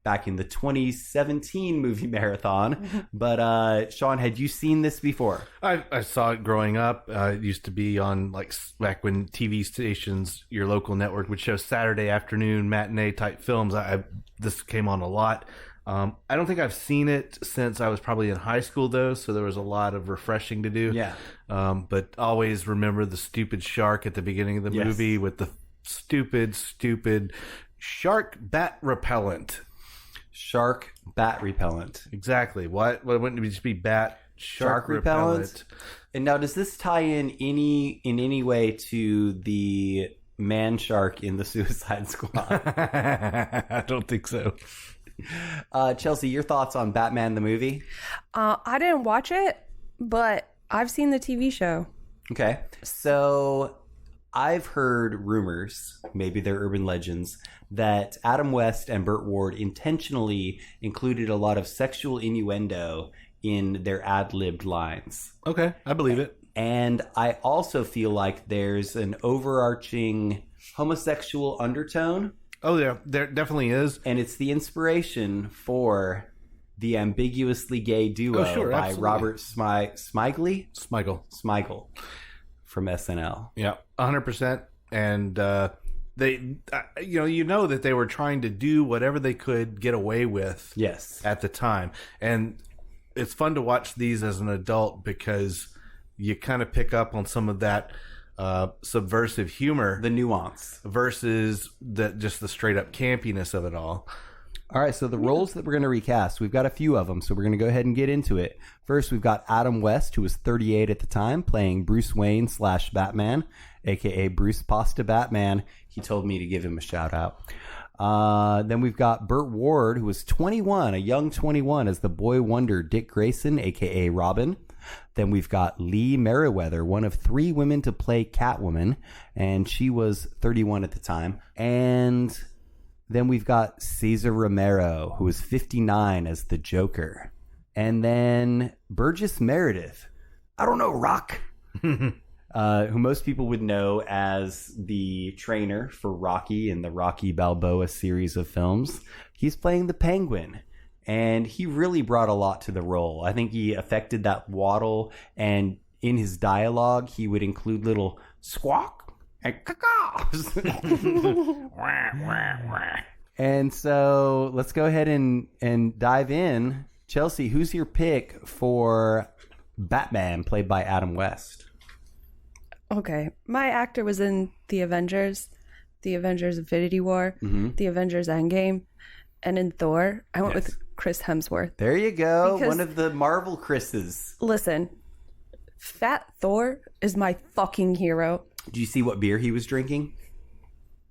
back in the 2017 movie marathon. But Sean, had you seen this before? I saw it growing up. It used to be on, like, back when TV stations, your local network would show Saturday afternoon matinee type films. This came on a lot. I don't think I've seen it since I was probably in high school, though, so there was a lot of refreshing to do. Yeah. But always remember the stupid shark at the beginning of the movie with the stupid shark bat repellent. Shark bat repellent. Exactly. Why wouldn't it just be bat shark repellent? And now, does this tie in any way to the man shark in the Suicide Squad? I don't think so. Chelsea, your thoughts on Batman the movie? I didn't watch it, but I've seen the TV show. Okay. So I've heard rumors, maybe they're urban legends, that Adam West and Burt Ward intentionally included a lot of sexual innuendo in their ad-libbed lines. Okay, I believe it. And I also feel like there's an overarching homosexual undertone. Oh, yeah, there definitely is. And it's the inspiration for the ambiguously gay duo by absolutely. Robert Smigel from SNL. Yeah, 100%. And they, you know that they were trying to do whatever they could get away with. Yes. At the time. And it's fun to watch these as an adult because you kind of pick up on some of that subversive humor, the nuance, versus just the straight up campiness of it all. All right, so the roles that we're going to recast, we've got a few of them, so we're going to go ahead and get into it. First, we've got Adam West, who was 38 at the time, playing Bruce Wayne / Batman, a.k.a. Bruce Pasta Batman. He told me to give him a shout-out. Then we've got Burt Ward, who was 21, a young 21, as the boy wonder Dick Grayson, a.k.a. Robin. Then we've got Lee Merriweather, one of 3 women to play Catwoman, and she was 31 at the time. And then we've got Cesar Romero, who was 59 as the Joker. And then Burgess Meredith, I don't know, Rock, who most people would know as the trainer for Rocky in the Rocky Balboa series of films. He's playing the Penguin. And he really brought a lot to the role. I think he affected that waddle, and in his dialogue, he would include little squawk and cacaws. And so let's go ahead and dive in. Chelsea, who's your pick for Batman, played by Adam West? Okay. My actor was in The Avengers Infinity War, The Avengers Endgame, and in Thor, I went with Chris Hemsworth. There you go. Because, one of the Marvel Chris's. Listen, Fat Thor is my fucking hero. Did you see what beer he was drinking?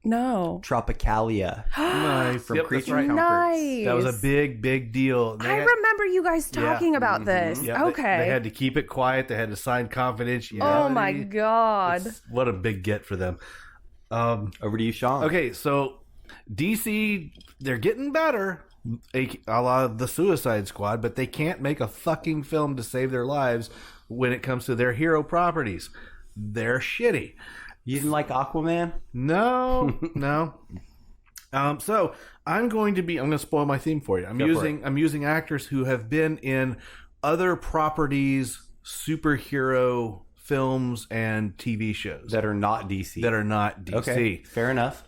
No. Tropicalia. Nice. From Creature right. Nice. That was a big deal. I remember you guys talking about this. Yeah, okay. They had to keep it quiet. They had to sign confidentiality. Oh my God. What a big get for them. Over to you, Sean. Okay, so DC, they're getting better, a la the Suicide Squad, but they can't make a fucking film to save their lives when it comes to their hero properties. They're shitty. You didn't like Aquaman? No. So I'm going to spoil my theme for you. I'm using actors who have been in other properties, superhero films and TV shows that are not DC. Okay, fair enough.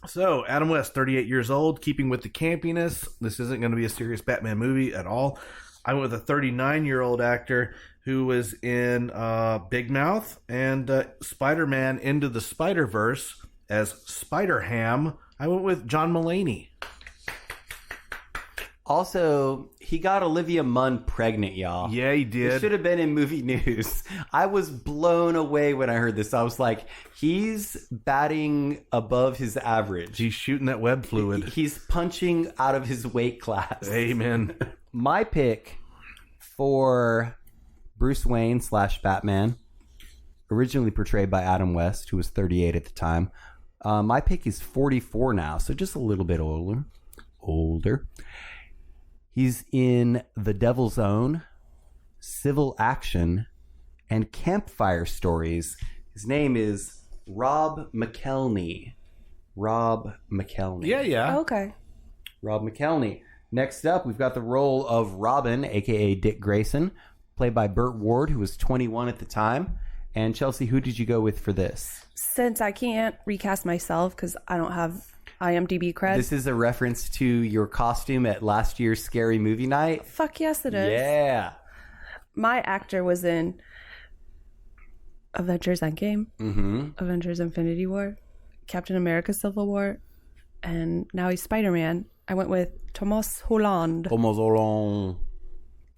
So, Adam West, 38 years old, keeping with the campiness. This isn't going to be a serious Batman movie at all. I went with a 39-year-old actor who was in Big Mouth and Spider-Man Into the Spider-Verse as Spider-Ham. I went with John Mulaney. Also, he got Olivia Munn pregnant, y'all. Yeah, he It did. should have been in movie news. I was blown away when I heard this. I was like, he's batting above his average. He's shooting that web fluid. He's punching out of his weight class. Amen. My pick for Bruce Wayne / Batman, originally portrayed by Adam West, who was 38 at the time. My pick is 44 now, so just a little bit older. He's in The Devil's Own, Civil Action, and Campfire Stories. His name is Rob McElhenney. Yeah. Okay. Rob McElhenney. Next up, we've got the role of Robin, a.k.a. Dick Grayson, played by Burt Ward, who was 21 at the time. And Chelsea, who did you go with for this? Since I can't recast myself because I don't have IMDb cred. This is a reference to your costume at last year's Scary Movie Night. Fuck yes, it is. Yeah. My actor was in Avengers Endgame, Avengers Infinity War, Captain America Civil War, and now he's Spider-Man. I went with Thomas Holland.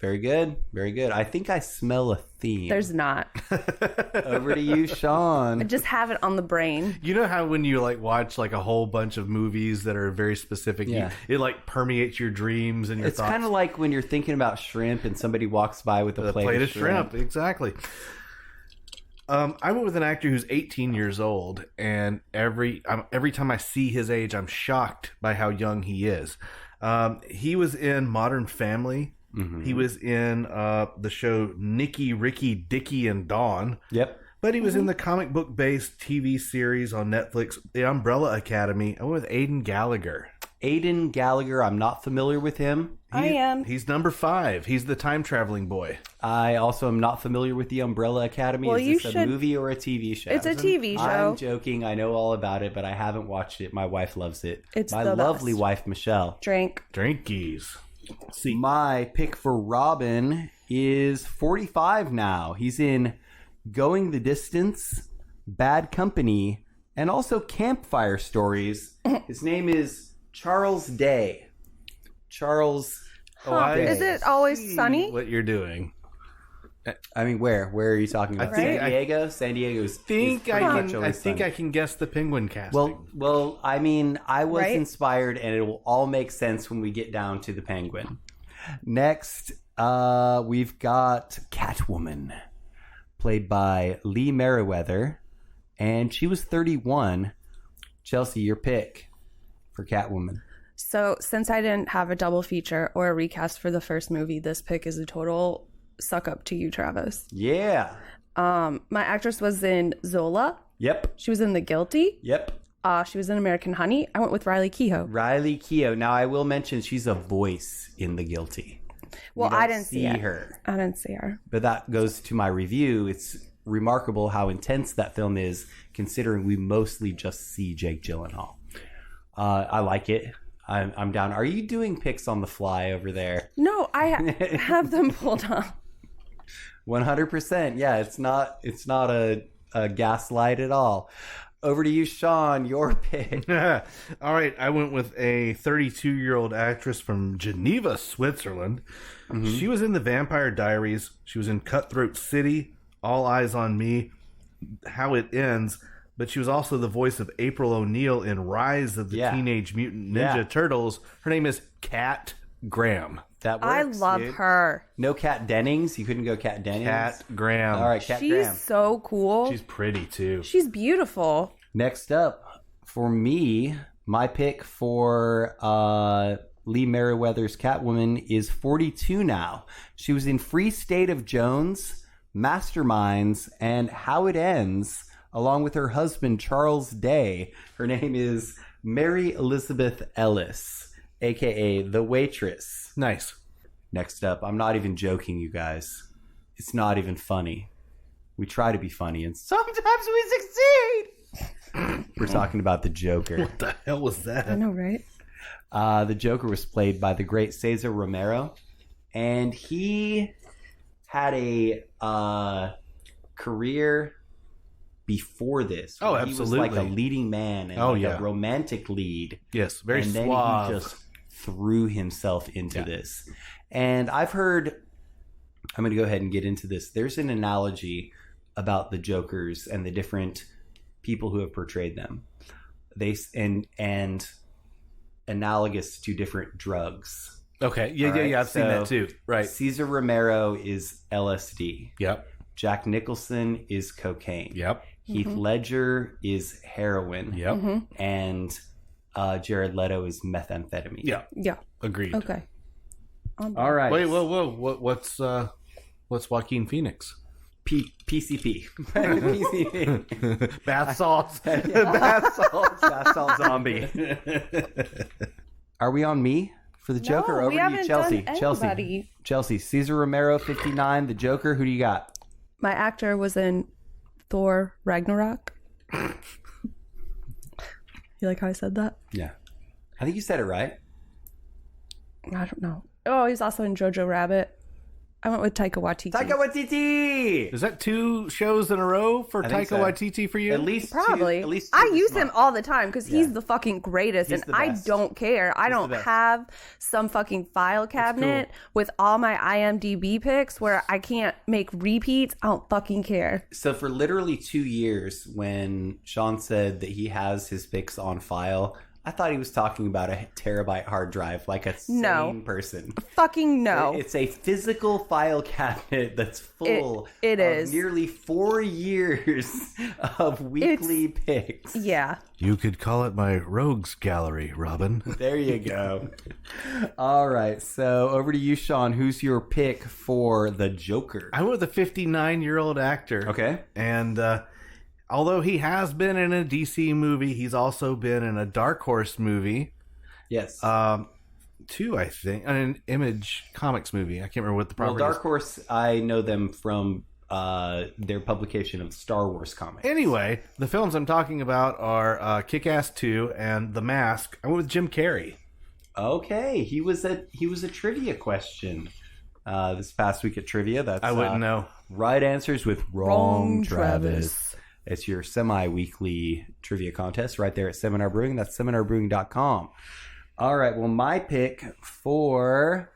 Very good. Very good. I think I smell a theme. There's not. Over to you, Sean. I just have it on the brain. You know how when you like watch like a whole bunch of movies that are very specific, Yeah. it like permeates your dreams and your It's thoughts. kind of like when you're thinking about shrimp and somebody walks by with a plate of shrimp. Exactly. I went with an actor who's 18 years old, and every time I see his age, I'm shocked by how young he is. He was in Modern Family. He was in the show Nicky, Ricky, Dickie, and Dawn. Yep. But he was in the comic book based TV series on Netflix, The Umbrella Academy. I went with Aidan Gallagher. Aidan Gallagher, I'm not familiar with him. I am. He's number 5. He's the time traveling boy. I also am not familiar with the Umbrella Academy. Well, is this you a should- movie or a TV show? It's a TV show. I'm joking. I know all about it, but I haven't watched it. My wife loves it. It's my the lovely best. wife, Michelle. Drink. Drinkies. See, My pick for Robin is 45 now. He's in Going the Distance, Bad Company, and also Campfire Stories. His name is Charles Day. Charles. Is it always sunny? what you're doing. I mean, where? Where are you talking about? think- San Diego? San Diego's. I think I can guess the penguin casting. Well, I mean, I was Right? inspired, and it will all make sense when we get down to the penguin. Next, we've got Catwoman, played by Lee Merriweather, and she was 31. Chelsea, your pick for Catwoman. So, since I didn't have a double feature or a recast for the first movie, this pick is a total suck up to you, Travis. Yeah. My actress was in Zola. Yep. She was in The Guilty. Yep. She was in American Honey. I went with Riley Keough. Riley Keough. Now, I will mention she's a voice in The Guilty. Well, We don't I didn't see it. her. I didn't see her. But that goes to my review. It's remarkable how intense that film is, considering we mostly just see Jake Gyllenhaal. I like it. I'm down. Are you doing picks on the fly over there? No, I have them pulled up. 100%. Yeah, it's not a gaslight at all. Over to you, Sean. Your pick. All right, I went with a 32-year-old actress from Geneva, Switzerland. She was in The Vampire Diaries. She was in Cutthroat City, All Eyes on Me, How It Ends. But she was also the voice of April O'Neil in Rise of the Teenage Mutant Ninja Turtles. Her name is Kat Graham. That works. I love dude. her. No Kat Dennings. You couldn't go Kat Dennings. Kat Graham. All right, Kat She's Graham. so cool. She's pretty, too. She's beautiful. Next up, for me, my pick for Lee Merriweather's Catwoman is 42 now. She was in Free State of Jones, Masterminds, and How It Ends, along with her husband, Charles Day. Her name is Mary Elizabeth Ellis, a.k.a. The Waitress. Nice. Next up, I'm not even joking, you guys. It's not even funny. We try to be funny, and sometimes we succeed. We're talking about the Joker. What the hell was that? I know, right? The Joker was played by the great Cesar Romero, and he had a career before this. Oh, where absolutely. He was like a leading man and a romantic lead. Yes, very and suave. then he just threw himself into this. And I'm going to go ahead and get into this. There's an analogy about the Jokers and the different people who have portrayed them. And analogous to different drugs. Okay. Yeah. I've seen that too. Right. Cesar Romero is LSD. Yep. Jack Nicholson is cocaine. Yep. Heath Ledger is heroin. Yep. And Jared Leto is methamphetamine. Yeah. Agreed. Okay. All right. Wait, whoa. What's Joaquin Phoenix? PCP. PCP. Bath salts. Bath salt zombie. Are we on me for the Joker? No, Over we to you, haven't Chelsea. done anybody. Chelsea. Cesar Romero, 59. The Joker. Who do you got? My actor was in Thor Ragnarok. You like how I said that? Yeah. I think you said it right. I don't know. Oh, he's also in Jojo Rabbit. I went with Taika Waititi. Taika Waititi! Is that 2 shows in a row for I Taika think so. Waititi for you? At least Probably. Two, at least I two use this him month. all the time because he's the fucking greatest, He's and the I best. don't care. I don't the best. have some fucking file cabinet with all my IMDb picks where I can't make repeats. I don't fucking care. So for literally 2 years, when Sean said that he has his picks on file, I thought he was talking about a terabyte hard drive, like a sane person. Fucking no. It's a physical file cabinet that's full It of is. nearly 4 years of weekly picks. Yeah. You could call it my rogues gallery, Robin. There you go. All right, so over to you, Sean. Who's your pick for the Joker? I went with a 59-year-old actor. Okay. And although he has been in a DC movie, he's also been in a Dark Horse movie. Yes. 2, I think. An Image Comics movie. I can't remember what the Well, property Dark Horse, I know them from their publication of Star Wars comics. Anyway, the films I'm talking about are Kick-Ass 2 and The Mask. I went with Jim Carrey. Okay, he was a trivia question this past week at trivia. That's I wouldn't know. Right answers with Wrong, Travis. It's your semi-weekly trivia contest right there at Seminar Brewing. That's seminarbrewing.com. All right, well, my pick for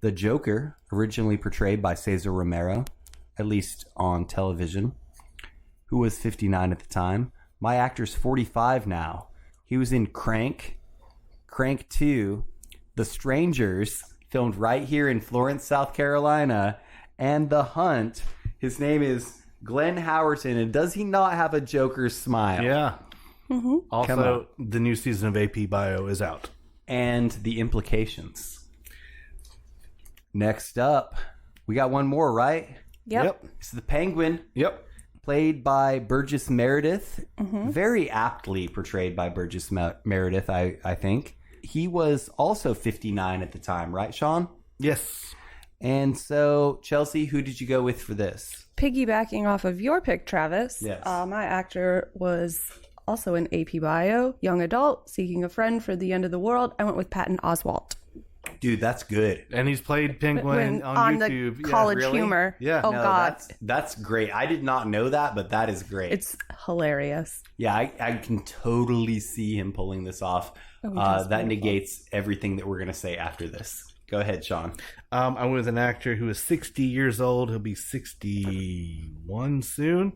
the Joker, originally portrayed by Cesar Romero, at least on television, who was 59 at the time. My actor's 45 now. He was in Crank, Crank 2, The Strangers, filmed right here in Florence, South Carolina, and The Hunt. His name is Glenn Howerton, and does he not have a Joker smile? Yeah. Mm-hmm. Also, the new season of AP Bio is out. And the implications. Next up, we got one more, right? Yep. It's the Penguin, Yep. played by Burgess Meredith. Very aptly portrayed by Burgess Meredith, I think. He was also 59 at the time, right, Sean? Yes. And so, Chelsea, who did you go with for this? Piggybacking off of your pick, Travis. Yes. My actor was also in AP Bio, young adult, seeking a friend for the end of the world. I went with Patton Oswalt. Dude, that's good. And he's played Penguin on YouTube. The College really? Humor. Yeah. Oh, No, God. That's great. I did not know that, but that is great. It's hilarious. Yeah, I can totally see him pulling this off. that's That wonderful. negates everything that we're going to say after this. Go ahead, Sean. I'm with an actor who is 60 years old. He'll be 61 soon.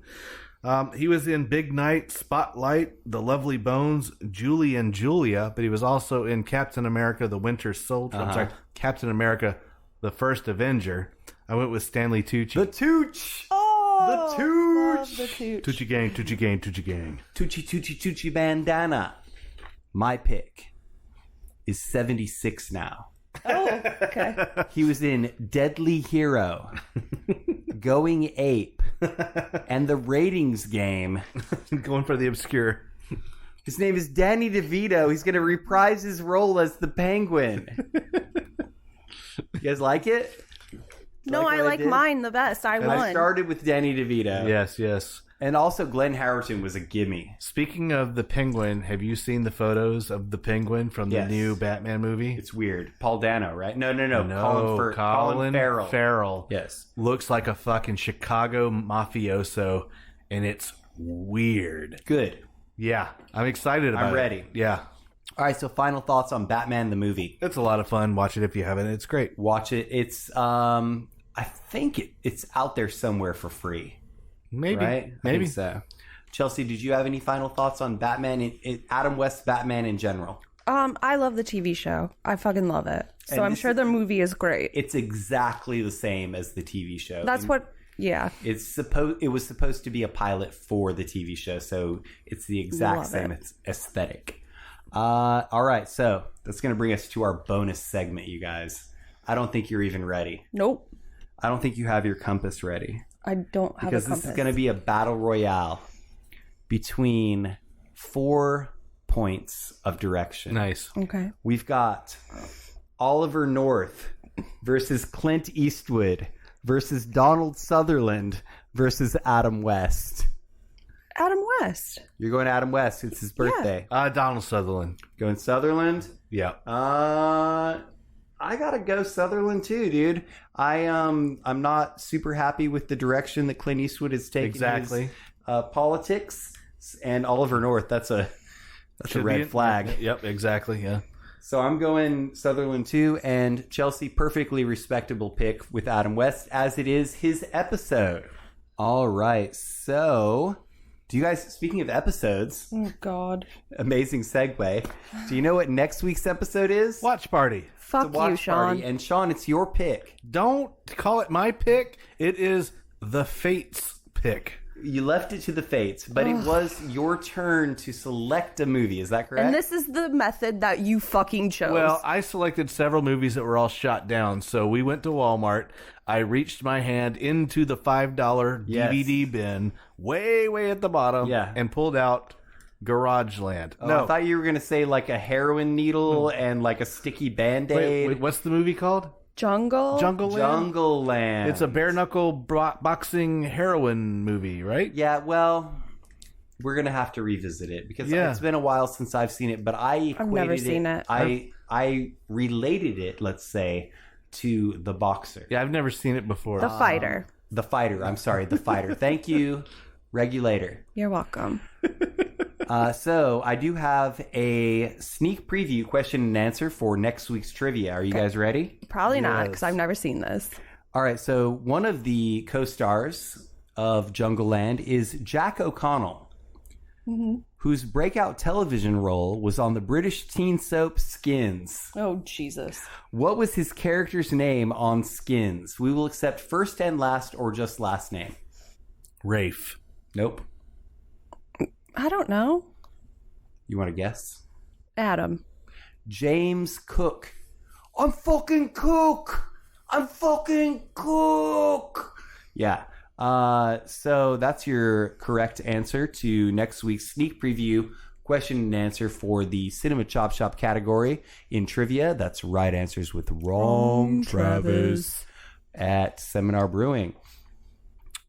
He was in Big Night, Spotlight, The Lovely Bones, Julie and Julia, but he was also in Captain America, The Winter Soldier. I'm sorry, Captain America, The First Avenger. I went with Stanley Tucci. The Tooch! Oh, The Tooch! love the Tooch. Tucci gang, Tucci gang, Tucci gang. Tucci bandana. My pick is 76 now. Oh, okay. He was in Deadly Hero, Going Ape, and The Ratings Game. Going for the obscure. His name is Danny DeVito. He's going to reprise his role as the Penguin. You guys like it? No, Like I what I like did? mine the best. I And won. I started with Danny DeVito. Yes, yes. And also Glenn Howerton was a gimme. Speaking of the Penguin, have you seen the photos of the Penguin from the Yes. new Batman movie? It's weird. Paul Dano, right? No. No, Colin Farrell. Farrell. Yes. Looks like a fucking Chicago mafioso, and it's weird. Good. Yeah, I'm excited about it. I'm ready. Yeah. All right, so final thoughts on Batman the movie. It's a lot of fun. Watch it if you haven't. It's great. Watch it. It's I think it's out there somewhere for free. Maybe. Right? Maybe. I think so. Chelsea, did you have any final thoughts on Batman, Adam West's Batman in general? I love the TV show. I fucking love it. So And I'm this sure the movie is great. It's exactly the same as the TV show. That's what, yeah. It was supposed to be a pilot for the TV show, so it's the exact Love same it. aesthetic. All right, so that's going to bring us to our bonus segment, you guys. I don't think you're even ready. Nope. I don't think you have your compass ready. I don't have Because a compass. this is going to be a battle royale between 4 points of direction. Nice. Okay. We've got Oliver North versus Clint Eastwood versus Donald Sutherland versus Adam West. Adam West. You're going Adam West. It's his birthday. Donald Sutherland. Going Sutherland? Yeah. I gotta go Sutherland too, dude. I'm not super happy with the direction that Clint Eastwood is taking Exactly. his politics. And Oliver North, that's a red flag. Yep, exactly, yeah. So I'm going Sutherland too, and Chelsea, perfectly respectable pick with Adam West, as it is his episode. All right, so do you guys, speaking of episodes, Oh, God. amazing segue, do you know what next week's episode is? Watch party. Fuck It's a watch you, Sean. party. And Sean, it's your pick. Don't call it my pick. It is the Fates pick. You left it to the fates, but it was your turn to select a movie. Is that correct? And this is the method that you fucking chose. Well, I selected several movies that were all shot down. So we went to Walmart. I reached my hand into the $5 Yes. DVD bin, way at the bottom, Yeah. and pulled out Garageland. Oh, I thought you were going to say like a heroin needle and like a sticky Band-Aid. Wait, what's the movie called? Jungle? Jungle Land? Jungleland. It's a bare knuckle boxing heroin movie, right? Yeah, well, we're going to have to revisit it because Yeah. it's been a while since I've seen it, but I equated I've never seen it. I related it, let's say, to The Boxer. Yeah, I've never seen it before. The Fighter. The Fighter. I'm sorry, The Fighter. Thank you, Regulator. You're welcome. So I do have a sneak preview question and answer for next week's trivia. Are you guys ready? Probably not, Yes. because I've never seen this. All right. So one of the co-stars of Jungleland is Jack O'Connell, whose breakout television role was on the British teen soap Skins. Oh, Jesus. What was his character's name on Skins? We will accept first and last or just last name. Rafe. Nope. I don't know. You want to guess? Adam. James Cook. I'm fucking Cook. I'm fucking Cook. Yeah. So that's your correct answer to next week's sneak preview question and answer for the Cinema Chop Shop category in trivia. That's right answers with wrong, Travis, at Seminar Brewing.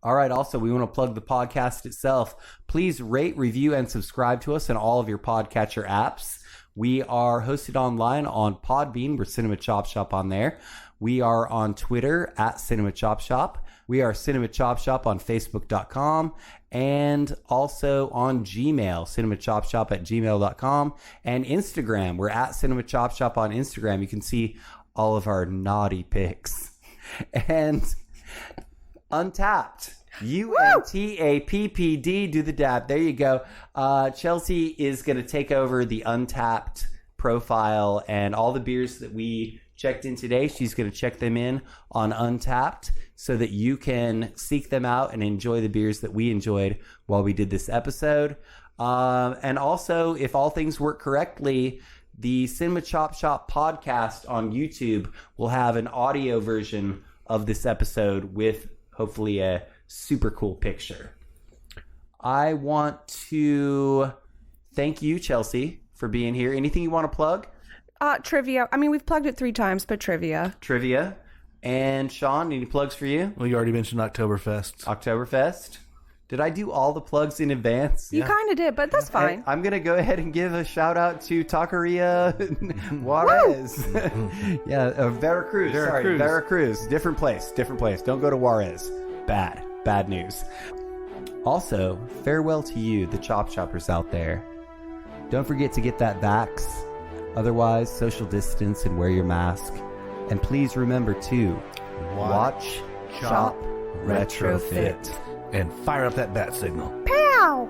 All right. Also, we want to plug the podcast itself. Please rate, review, and subscribe to us in all of your podcatcher apps. We are hosted online on Podbean. We're Cinema Chop Shop on there. We are on Twitter at Cinema Chop Shop. We are Cinema Chop Shop on Facebook.com and also on Gmail, cinemachopshop@gmail.com, and Instagram. We're at Cinema Chop Shop on Instagram. You can see all of our naughty pics. And Untapped. UNTAPPD, do the dab. There you go. Chelsea is going to take over the Untapped profile, and all the beers that we checked in today, she's going to check them in on Untapped so that you can seek them out and enjoy the beers that we enjoyed while we did this episode. And also, if all things work correctly, the Cinema Chop Shop podcast on YouTube will have an audio version of this episode with hopefully a super cool picture. I want to thank you, Chelsea, for being here. Anything you want to plug? Trivia. I mean, we've plugged it 3 times, but trivia. Trivia. And Sean, any plugs for you? Well, you already mentioned Oktoberfest. Oktoberfest. Did I do all the plugs in advance? You kind of did, but that's fine. I'm going to go ahead and give a shout out to Taqueria Juarez. Yeah, Veracruz. Sorry, Veracruz. Different place. Don't go to Juarez. Bad news. Also, farewell to you, the Chop Shoppers out there. Don't forget to get that vax. Otherwise, social distance and wear your mask. And please remember to watch, shop, retrofit. And fire up that bat signal. Pow!